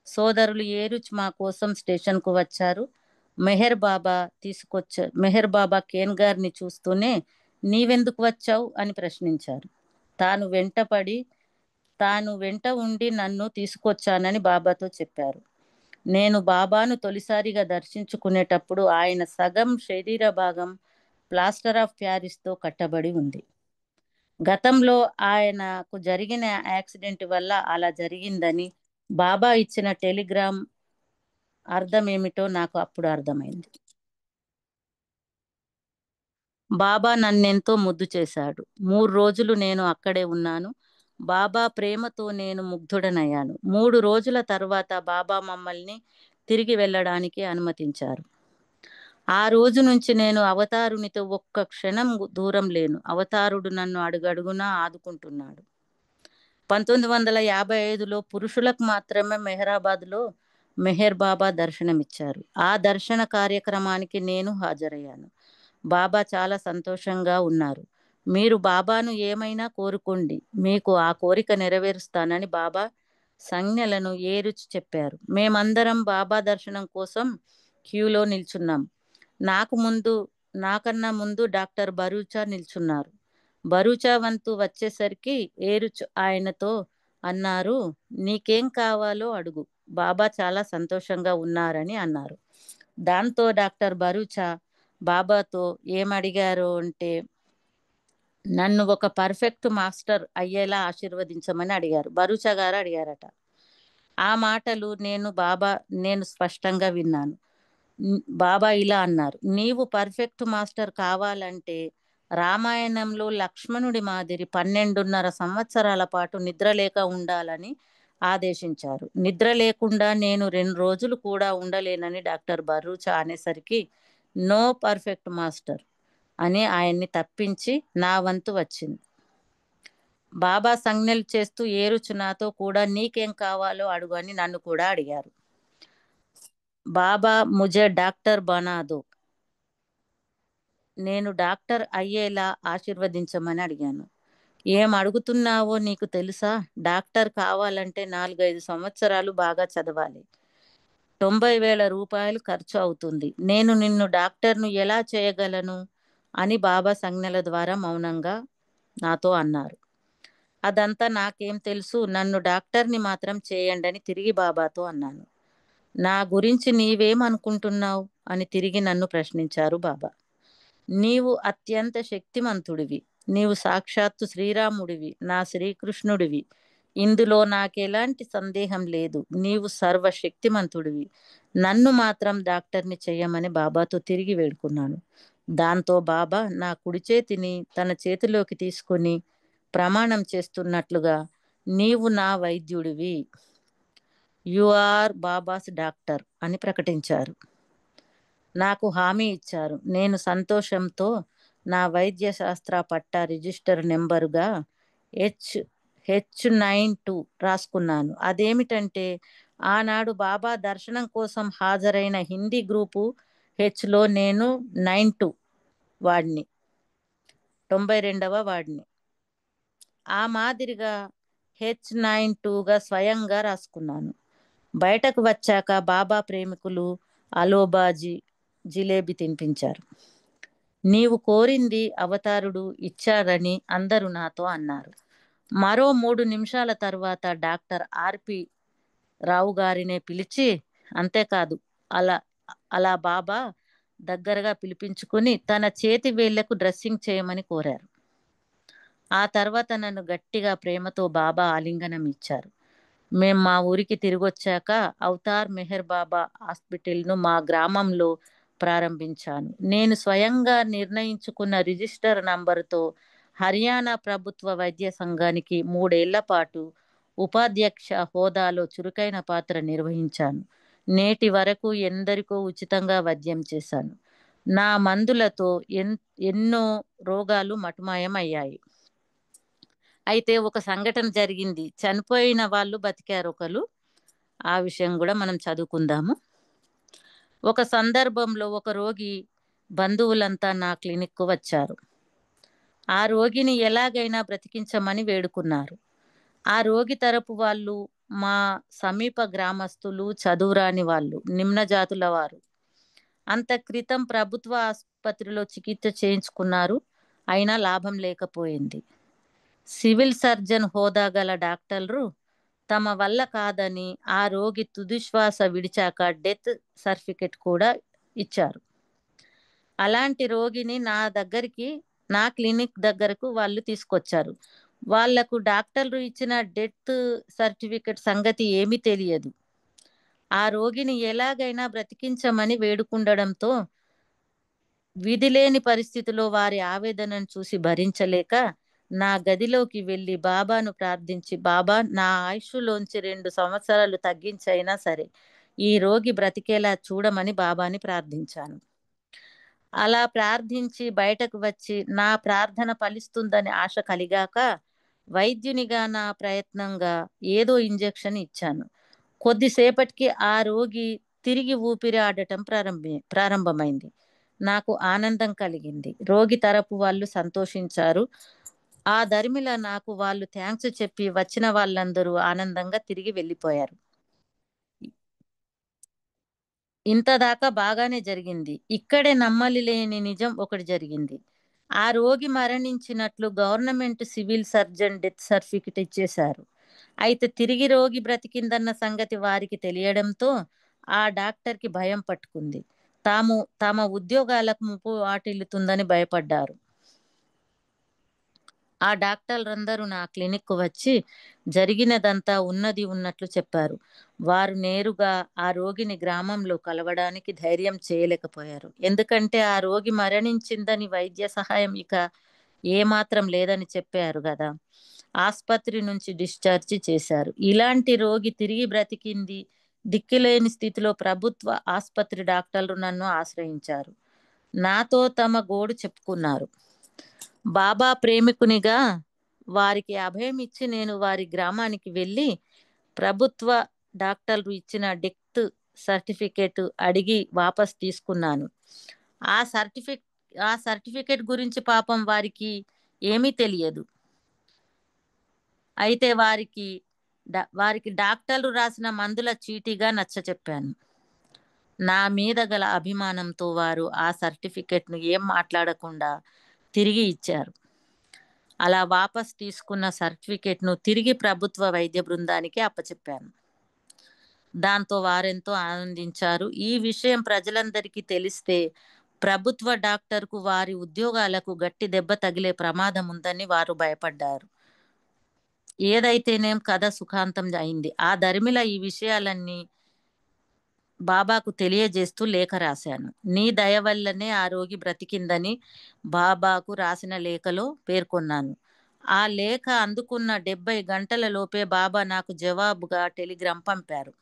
సోదరులు ఏరుచ్ మా కోసం స్టేషన్కు వచ్చారు. మెహర్ బాబా కేన్ గారిని చూస్తూనే, నీవెందుకు వచ్చావు అని ప్రశ్నించారు. తాను వెంట ఉండి నన్ను తీసుకొచ్చానని బాబాతో చెప్పారు. నేను బాబాను తొలిసారిగా దర్శించుకునేటప్పుడు ఆయన సగం శరీర భాగం ప్లాస్టర్ ఆఫ్ ప్యారిస్తో కట్టబడి ఉంది. గతంలో ఆయనకు జరిగిన యాక్సిడెంట్ వల్ల అలా జరిగిందని బాబా ఇచ్చిన టెలిగ్రామ్ అర్థమేమిటో నాకు అప్పుడు అర్థమైంది. బాబా నన్నెంతో ముద్దు చేశాడు. 3 రోజులు నేను అక్కడే ఉన్నాను. బాబా ప్రేమతో నేను ముగ్ధుడనయ్యాను. 3 రోజుల తర్వాత బాబా మమ్మల్ని తిరిగి వెళ్ళడానికి అనుమతించారు. ఆ రోజు నుంచి నేను అవతారునితో ఒక్క క్షణం దూరం లేను. అవతారుడు నన్ను అడుగడుగునా ఆదుకుంటున్నాడు. 1955లో పురుషులకు మాత్రమే మెహరాబాద్లో మెహర్ బాబా దర్శనమిచ్చారు. ఆ దర్శన కార్యక్రమానికి నేను హాజరయ్యాను. బాబా చాలా సంతోషంగా ఉన్నారు. మీరు బాబాను ఏమైనా కోరుకోండి, మీకు ఆ కోరిక నెరవేరుస్తానని బాబా సంజ్ఞలను ఏరుచి చెప్పారు. మేమందరం బాబా దర్శనం కోసం క్యూలో నిల్చున్నాం. నాకన్నా ముందు డాక్టర్ బరూచా నిల్చున్నారు. బరూచా వంతు వచ్చేసరికి ఏరుచ్ ఆయనతో అన్నారు, నీకేం కావాలో అడుగు, బాబా చాలా సంతోషంగా ఉన్నారని అన్నారు. దాంతో డాక్టర్ భరూచా బాబాతో ఏమడిగారు అంటే, నన్ను ఒక పర్ఫెక్ట్ మాస్టర్ అయ్యేలా ఆశీర్వదించమని అడిగారు. భరూచా గారు అడిగారట. ఆ మాటలు నేను స్పష్టంగా విన్నాను. బాబా ఇలా అన్నారు, నీవు పర్ఫెక్ట్ మాస్టర్ కావాలంటే రామాయణంలో లక్ష్మణుడి మాదిరి 12.5 సంవత్సరాల పాటు నిద్రలేక ఉండాలని ఆదేశించారు. నిద్ర లేకుండా నేను 2 రోజులు కూడా ఉండలేనని డాక్టర్ భరూచా అనేసరికి నో పర్ఫెక్ట్ మాస్టర్ అని ఆయన్ని తప్పించి నా వంతు వచ్చింది. బాబా సంజ్ఞలు చేస్తూ ఏరుచు నాతో కూడా నీకేం కావాలో అడుగు అని నన్ను కూడా అడిగారు. బాబా ముజే డాక్టర్ బనాదో, నేను డాక్టర్ అయ్యేలా ఆశీర్వదించమని అడిగాను. ఏం అడుగుతున్నావో నీకు తెలుసా? డాక్టర్ కావాలంటే 4-5 సంవత్సరాలు బాగా చదవాలి. 90,000 రూపాయలు ఖర్చు అవుతుంది. నేను నిన్ను డాక్టర్ను ఎలా చేయగలను అని బాబా సంజ్ఞల ద్వారా మౌనంగా నాతో అన్నారు. అదంతా నాకేం తెలుసు, నన్ను డాక్టర్ని మాత్రం చేయండి అని తిరిగి బాబాతో అన్నాను. నా గురించి నీవేమనుకుంటున్నావు అని తిరిగి నన్ను ప్రశ్నించారు బాబా. నీవు అత్యంత శక్తిమంతుడివి, నీవు సాక్షాత్తు శ్రీరాముడివి, నా శ్రీకృష్ణుడివి, ఇందులో నాకెలాంటి సందేహం లేదు. నీవు సర్వశక్తిమంతుడివి, నన్ను మాత్రం డాక్టర్ని చెయ్యమని బాబాతో తిరిగి వేడుకున్నాను. దాంతో బాబా నా కుడి చేతిని తన చేతిలోకి తీసుకొని ప్రమాణం చేస్తున్నట్లుగా, నీవు నా వైద్యుడివి, యు ఆర్ బాబాస్ డాక్టర్ అని ప్రకటించారు. నాకు హామీ ఇచ్చారు. నేను సంతోషంతో నా వైద్య శాస్త్ర పట్టా రిజిస్టర్ నెంబరుగా H92 రాసుకున్నాను. అదేమిటంటే, ఆనాడు బాబా దర్శనం కోసం హాజరైన హిందీ గ్రూపు హెచ్లో నేను 92 వాడిని, 92వ వాడిని. ఆ మాదిరిగా H92గా స్వయంగా రాసుకున్నాను. బయటకు వచ్చాక బాబా ప్రేమికులు అలోబాజీ జిలేబీ తినిపించారు. నీవు కోరింది అవతారుడు ఇచ్చారని అందరూ నాతో అన్నారు. మరో 3 నిమిషాల తర్వాత డాక్టర్ ఆర్పి రావు గారినే పిలిచి, అంతేకాదు అలా బాబా దగ్గరగా పిలిపించుకుని తన చేతి వేళ్లకు డ్రెస్సింగ్ చేయమని కోరారు. ఆ తర్వాత నన్ను గట్టిగా ప్రేమతో బాబా ఆలింగనం ఇచ్చారు. మేము మా ఊరికి తిరిగి వచ్చాక అవతార్ మెహర్ బాబా హాస్పిటల్ను మా గ్రామంలో ప్రారంభించాను. నేను స్వయంగా నిర్ణయించుకున్న రిజిస్టర్ నంబరుతో హర్యానా ప్రభుత్వ వైద్య సంఘానికి 3 ఏళ్ల పాటు ఉపాధ్యక్ష హోదాలో చురుకైన పాత్ర నిర్వహించాను. నేటి వరకు ఎందరికో ఉచితంగా వైద్యం చేశాను. నా మందులతో ఎన్నో రోగాలు మటుమాయం అయ్యాయి. అయితే ఒక సంఘటన జరిగింది. చనిపోయిన వాళ్ళు బతికారు ఒకరు. ఆ విషయం కూడా మనం చదువుకుందాము. ఒక సందర్భంలో ఒక రోగి బంధువులంతా నా క్లినిక్కు వచ్చారు. ఆ రోగిని ఎలాగైనా బ్రతికించమని వేడుకున్నారు. ఆ రోగి తరపు వాళ్ళు మా సమీప గ్రామస్తులు, చదువురాని వాళ్ళు, నిమ్న జాతుల వారు. అంత క్రితం ప్రభుత్వ ఆసుపత్రిలో చికిత్స చేయించుకున్నారు, అయినా లాభం లేకపోయింది. సివిల్ సర్జన్ హోదా గల డాక్టర్లు తమ వల్ల కాదని ఆ రోగి తుదిశ్వాస విడిచాక డెత్ సర్టిఫికెట్ కూడా ఇచ్చారు. అలాంటి రోగిని నా క్లినిక్ దగ్గరకు వాళ్ళు తీసుకొచ్చారు. వాళ్లకు డాక్టర్లు ఇచ్చిన డెత్ సర్టిఫికెట్ సంగతి ఏమీ తెలియదు. ఆ రోగిని ఎలాగైనా బ్రతికించమని వేడుకుండడంతో విధిలేని పరిస్థితిలో వారి ఆవేదనను చూసి భరించలేక నా గదిలోకి వెళ్ళి బాబాను ప్రార్థించి, బాబా నా ఆయుష్లోంచి 2 సంవత్సరాలు తగ్గించైనా సరే ఈ రోగి బ్రతికేలా చూడమని బాబాని ప్రార్థించాను. అలా ప్రార్థించి బయటకు వచ్చి నా ప్రార్థన ఫలిస్తుందని ఆశ కలిగాక వైద్యునిగా నా ప్రయత్నంగా ఏదో ఇంజెక్షన్ ఇచ్చాను. కొద్దిసేపటికి ఆ రోగి తిరిగి ఊపిరి ఆడటం ప్రారంభమైంది. నాకు ఆనందం కలిగింది. రోగి తరపు వాళ్ళు సంతోషించారు. ఆ దరిమిలా నాకు వాళ్ళు థ్యాంక్స్ చెప్పి వచ్చిన వాళ్ళందరూ ఆనందంగా తిరిగి వెళ్ళిపోయారు. ఇంతదాకా బాగానే జరిగింది. ఇక్కడే నమ్మలి లేని నిజం ఒకటి జరిగింది. ఆ రోగి మరణించినట్లు government civil surgeon death certificate ఇచ్చేశారు. అయితే తిరిగి రోగి బ్రతికిందన్న సంగతి వారికి తెలియడంతో ఆ డాక్టర్కి భయం పట్టుకుంది. తమ ఉద్యోగాలకు ముప్పు వాటిల్లుతుందని భయపడ్డారు. ఆ డాక్టర్లందరూ నా క్లినిక్కు వచ్చి జరిగినదంతా ఉన్నది ఉన్నట్లు చెప్పారు. వారు నేరుగా ఆ రోగిని గ్రామంలో కలవడానికి ధైర్యం చేయలేకపోయారు. ఎందుకంటే ఆ రోగి మరణించిందని వైద్య సహాయం ఇక ఏమాత్రం లేదని చెప్పారు కదా. ఆసుపత్రి నుంచి డిశ్చార్జి చేశారు. ఇలాంటి రోగి తిరిగి బ్రతికింది దిక్కులేని స్థితిలో ప్రభుత్వ ఆసుపత్రి డాక్టర్లు నన్ను ఆశ్రయించారు. నాతో తమ గోడు చెప్పుకున్నారు. బాబా ప్రేమికునిగా వారికి అభయం ఇచ్చి నేను వారి గ్రామానికి వెళ్ళి ప్రభుత్వ డాక్టర్లు ఇచ్చిన డెత్ సర్టిఫికేట్ అడిగి వాపస్ తీసుకున్నాను. ఆ సర్టిఫికేట్ గురించి పాపం వారికి ఏమీ తెలియదు. అయితే వారికి డాక్టర్లు రాసిన మందుల చీటీగా నచ్చచెప్పాను. నా మీద గల అభిమానంతో వారు ఆ సర్టిఫికేట్ను ఏం మాట్లాడకుండా తిరిగి ఇచ్చారు. అలా వాపస్ తీసుకున్న సర్టిఫికేట్ను తిరిగి ప్రభుత్వ వైద్య బృందానికి అప్పచెప్పాను. దాంతో వారెంతో ఆనందించారు. ఈ విషయం ప్రజలందరికీ తెలిస్తే ప్రభుత్వ డాక్టర్కు వారి ఉద్యోగాలకు గట్టి దెబ్బ తగిలే ప్రమాదం ఉందని వారు భయపడ్డారు. ఏదైతేనేం కథ సుఖాంతం అయింది. ఆ దరిమిల ఈ విషయాలన్నీ బాబాకు తెలియజేస్తూ లేఖ రాశాను. నీ దయ వల్లనే ఆ రోగి బ్రతికిందని బాబాకు రాసిన లేఖలో పేర్కొన్నాను. ఆ లేఖ అందుకున్న 70 గంటల లోపే బాబా నాకు జవాబుగా టెలిగ్రామ్ పంపారు.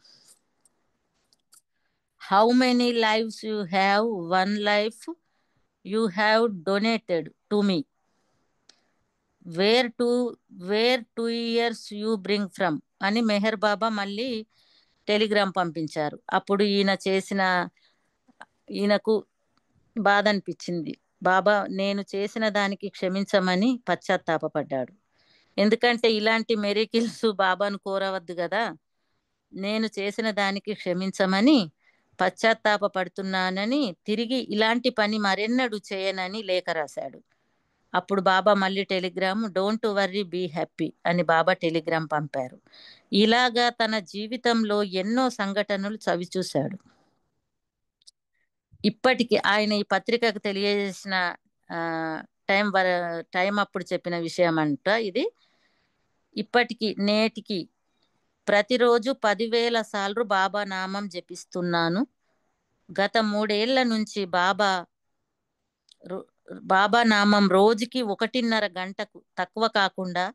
How many lives you have? 1 life you have donated to me. Where 2 years you bring from అని మెహర్ బాబా మళ్ళీ టెలిగ్రామ్ పంపించారు. అప్పుడు ఈయనకు బాధ అనిపించింది. బాబా నేను చేసిన దానికి క్షమించమని పశ్చాత్తాపడ్డాడు. ఎందుకంటే ఇలాంటి మెరికిల్స్ బాబాను కోరవద్దు కదా. నేను చేసిన దానికి క్షమించమని పశ్చాత్తాపడుతున్నానని, తిరిగి ఇలాంటి పని మరెన్నడూ చేయనని లేఖ రాశాడు. అప్పుడు బాబా మళ్ళీ telegram don't worry be happy అని బాబా టెలిగ్రామ్ పంపారు. ఇలాగా తన జీవితంలో ఎన్నో సంఘటనలు చవిచూశాడు. ఇప్పటికి ఆయన ఈ పత్రికకు తెలియజేసిన టైం అప్పుడు చెప్పిన విషయం అంట ఇది. ఇప్పటికి నేటికి ప్రతిరోజు 10,000 సార్లు బాబా నామం జపిస్తున్నాను. గత 3 ఏళ్ల నుంచి బాబా నామం రోజుకి 1.5 గంటకు తక్కువ కాకుండా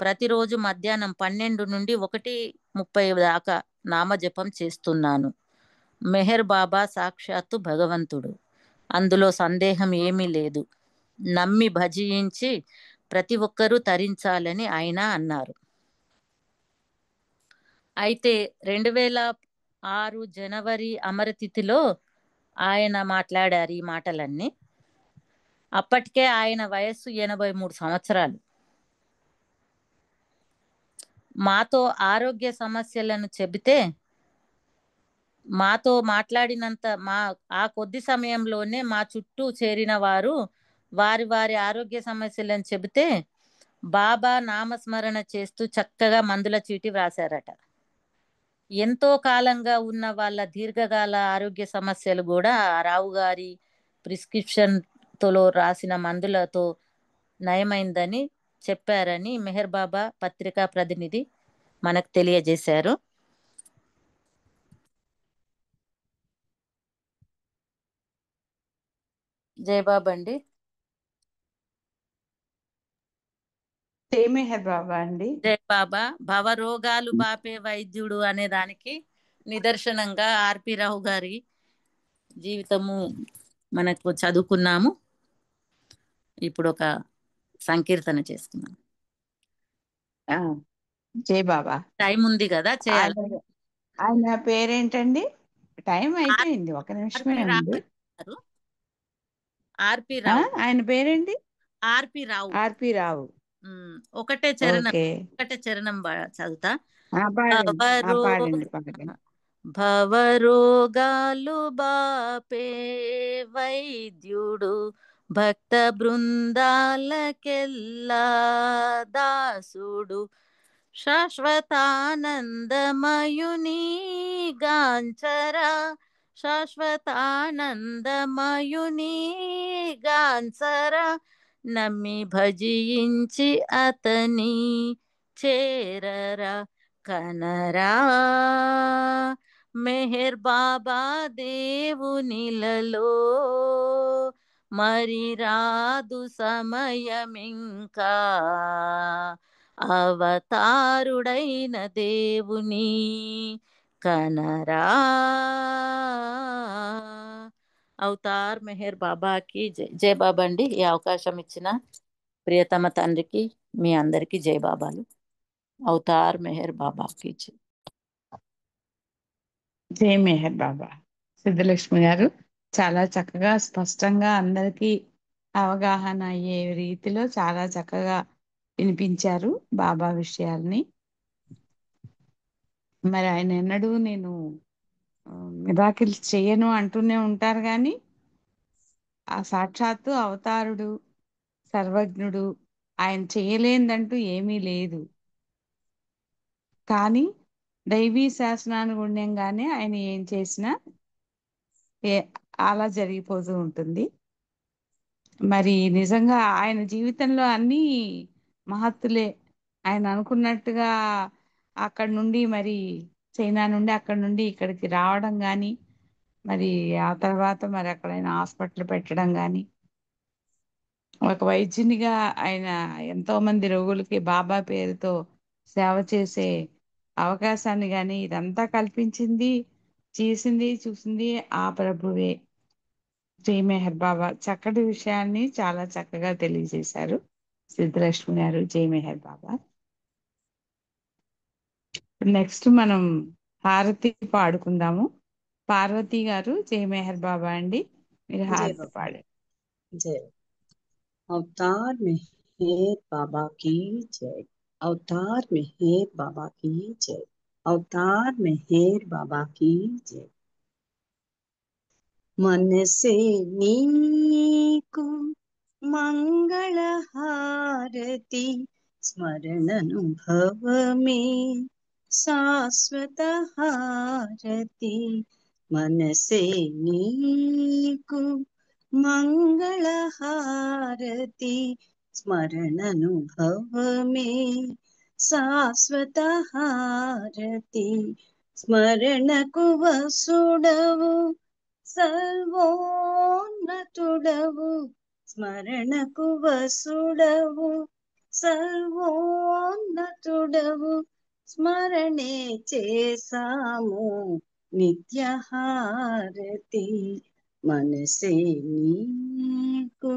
ప్రతిరోజు మధ్యాహ్నం 12 నుండి 1:30 దాకా నామజపం చేస్తున్నాను. మెహర్ బాబా సాక్షాత్తు భగవంతుడు, అందులో సందేహం ఏమీ లేదు. నమ్మి భజించి ప్రతి ఒక్కరూ తరించాలని ఆయన అన్నారు. అయితే 2006 జనవరి అమరతిథిలో ఆయన మాట్లాడారు ఈ మాటలన్నీ. అప్పటికే ఆయన వయస్సు 83 సంవత్సరాలు. మాతో ఆరోగ్య సమస్యలను చెబితే మాతో మాట్లాడినంత ఆ కొద్ది సమయంలోనే మా చుట్టూ చేరిన వారు వారి ఆరోగ్య సమస్యలను చెబితే బాబా నామస్మరణ చేస్తూ చక్కగా మందుల చీటి వ్రాసారట. ఎంతో కాలంగా ఉన్న వాళ్ళ దీర్ఘకాల ఆరోగ్య సమస్యలు కూడా రావు గారి ప్రిస్క్రిప్షన్తో రాసిన మందులతో నయమైందని చెప్పారని మెహర్ బాబా పత్రికా ప్రతినిధి మనకు తెలియజేశారు. జయబాబా అండి. మెహర్ బాబా అండి. జయబాబా భవరోగాలు బాపే వైద్యుడు అనే దానికి నిదర్శనంగా ఆర్పి రావు గారి జీవితము మనకు చదువుకున్నాము. ఇప్పుడు ఒక సంకీర్తన చేసుకున్నాం. జై బాబా. టైం ఉంది కదా చేయాలి. ఆయన పేరేంటండి? టైం అయిపోయింది, 1 నిమిషమే ఉంది. ఆర్పి రావు. ఆయన పేరేంటి? ఆర్పి రావు. ఒకటే చరణం చదువుతా. భవరోగాలు బాపే వైద్యుడు భక్త బృందాలకెల్లా దాసుడు శాశ్వతానందమయుని గాంచరా శాశ్వతానందమయుని గాంచరా నమ్మి భజించి అతని చేరరా కనరా మెహర్ బాబా దేవునిలలో మరి రాదు సమయమింకా అవతారుడైన దేవుని కనరా అవతార్ మెహర్ బాబాకి జై. జై బాబా అండి. ఈ అవకాశం ఇచ్చిన ప్రియతమ తండ్రికి మీ అందరికీ జై బాబాలు. అవతార్ మెహర్ బాబాకి జై. జై మెహర్ బాబా. సిద్ధలక్ష్మి గారు చాలా చక్కగా స్పష్టంగా అందరికీ అవగాహన అయ్యే రీతిలో చాలా చక్కగా వినిపించారు బాబా విషయాల్ని. మరి ఆయన ఎన్నడూ నేను మిరాకిల్స్ చేయను అంటూనే ఉంటారు కానీ ఆ సాక్షాత్తు అవతారుడు సర్వజ్ఞుడు, ఆయన చేయలేందంటూ ఏమీ లేదు. కానీ దైవీ శాసనానుగుణ్యంగానే ఆయన ఏం చేసినా అలా జరిగిపోతూ ఉంటుంది. మరి నిజంగా ఆయన జీవితంలో అన్నీ మహత్తులే. ఆయన అనుకున్నట్టుగా అక్కడి నుండి మరి చైనా నుండి అక్కడి నుండి ఇక్కడికి రావడం కానీ, మరి ఆ తర్వాత మరి అక్కడైనా హాస్పిటల్ పెట్టడం కానీ, ఒక వైద్యునిగా ఆయన ఎంతో మంది రోగులకి బాబా పేరుతో సేవ చేసే అవకాశాన్ని కానీ ఇదంతా కల్పించింది, చేసింది, చూసింది ఆ ప్రభువే. జై మెహర్ బాబా. చక్కటి విషయాన్ని చాలా చక్కగా తెలియజేశారు సిద్ధలక్ష్మి గారు. జై మెహర్ బాబా. నెక్స్ట్ మనం హారతి పాడుకుందాము. పార్వతి గారు జై మెహర్ బాబా అండి, మీరు जय హారతి बाबा పాడారు. जय अवतार मेहर बाबा की जय। अवतार मेहर बाबा की जय। अवतार मेहर बाबा की जय। मन से नीकु मंगल हारती स्मरणनुभव में शाश्वत हारती। मन से नीकु मंगल हारती स्मरणनुभव में शाश्वत हारती। स्मरणकु वसुडवु సర్వోన్నతుడవు స్మరణకు వసుడవు సర్వోన్నతుడవు స్మరణే చేసాము నిత్యహారతి మనసే నీకు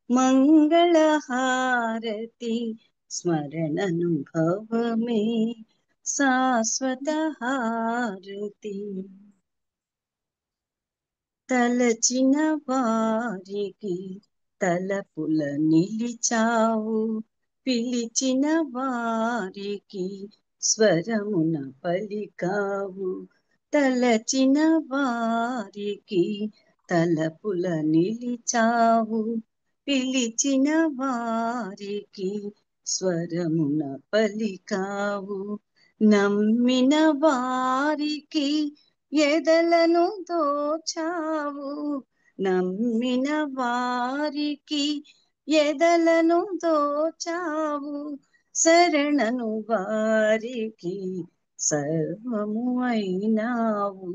మంగళహారతి స్మరణనుభవమే శాశ్వత హారతి తలచిన వారికి తలపుల నిలిచావు పిలిచిన వారికి స్వరమున పలికావు తలచిన వారికి తలపుల నిలిచావు పిలిచిన వారికి స్వరమున పలికావు నమ్మిన వారికి ఎదలను దోచావు నమ్మిన వారికి ఎదలను దోచావు శరణను వారికి సర్వము అయినావు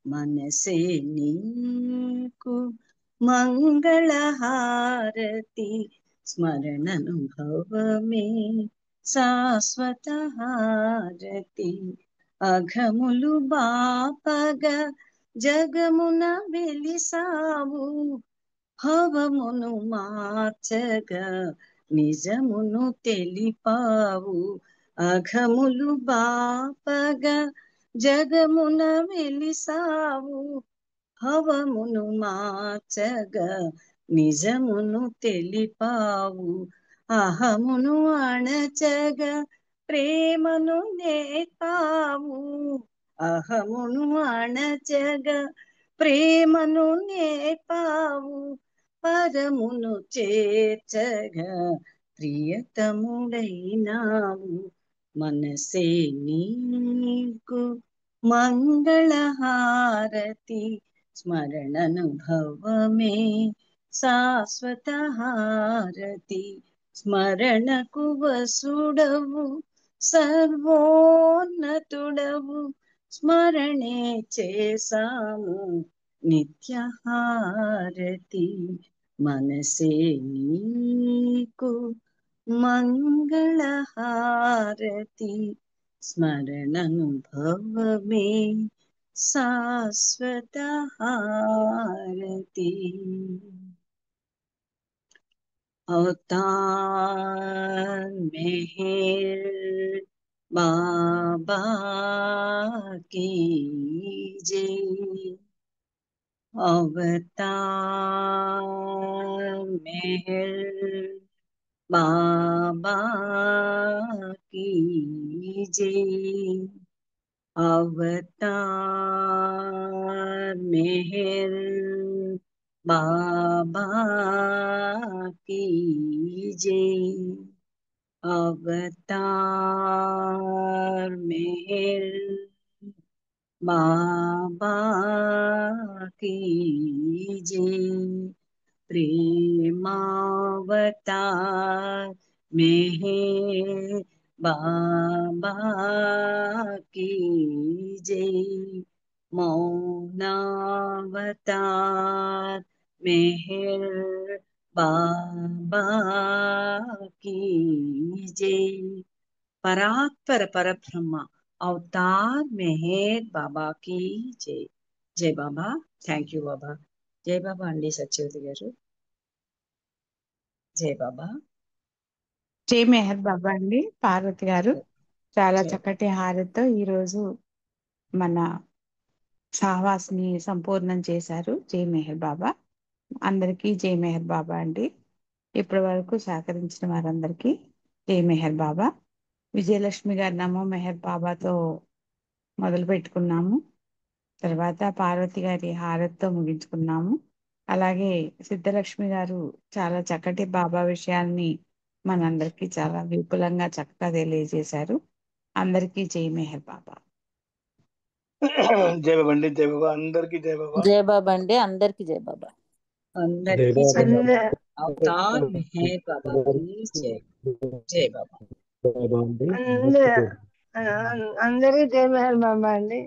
మనసే నీకు మంగళహారతి స్మరణనుభవమే శాశ్వత హారతి అఘములు బాపగా జగమున వెలిసావు భవమును మార్చగా నిజమును తెలిపావు అఘములు బాపగా జగమున వెలిసావు భవమును మార్చగా నిజమును తెలిపావు అహమును అణచగా ప్రేమను నేర్పావు అహమును అణచగా ప్రేమను నేర్పావు పరమును చేర్చగా ప్రియతముడైనావు మనసే నీకు మంగళహారతి స్మరణనుభవమే శాశ్వత హారతి స్మరణకు వసుడవు సర్వోన్నతుడవు స్మరణే చేసాము నిత్యహారతి మనసే నీకు మంగళహారతి స్మరణనుభవమే శాశ్వత హారతి अवतार मेहर बाबा की जय अवतार मेहर बाबा की जय अवतार मेहर बाबा की जय अवतार मेहर बाबा की जय प्रेमावतार मेहर बाबा की जय मौनावतार मेहर बाबा की जय परात्पर परब्रह्म अवतार मेहर बाबा की जय जय बाबा थैंक यू बाबा जय बाबा अंडी सच्चिवति गाరు जय बाबा జై మెహర్ బాబా అండి. పార్వతి గారు చాలా जय చక్కటి హారతితో ఈరోజు మన సహవాస్ని సంపూర్ణం చేశారు. జై మెహర్ బాబా. అందరికీ జై మెహర్ బాబా అండి. ఇప్పటి వరకు సహకరించిన వారందరికీ జై మెహర్ బాబా. విజయలక్ష్మి గారు నమో మెహర్ బాబాతో మొదలు పెట్టుకున్నాము. తర్వాత పార్వతి గారి హారతితో ముగించుకున్నాము. అలాగే సిద్ధలక్ష్మి గారు చాలా చక్కటి బాబా విషయాల్ని మనందరికీ చాలా విపులంగా చక్కగా తెలియజేశారు. అందరికీ జై మెహర్ బాబా. జై బాబా అండి. జై బాబా అందరికీ జై బాబా. జై బాబా అండి. అందరికి జై బాబా. అందరికీ జై బాబా अवतार मेहर बाबा की जय जय बाबा అందరికీ జై మెహర్ బాబా అండి.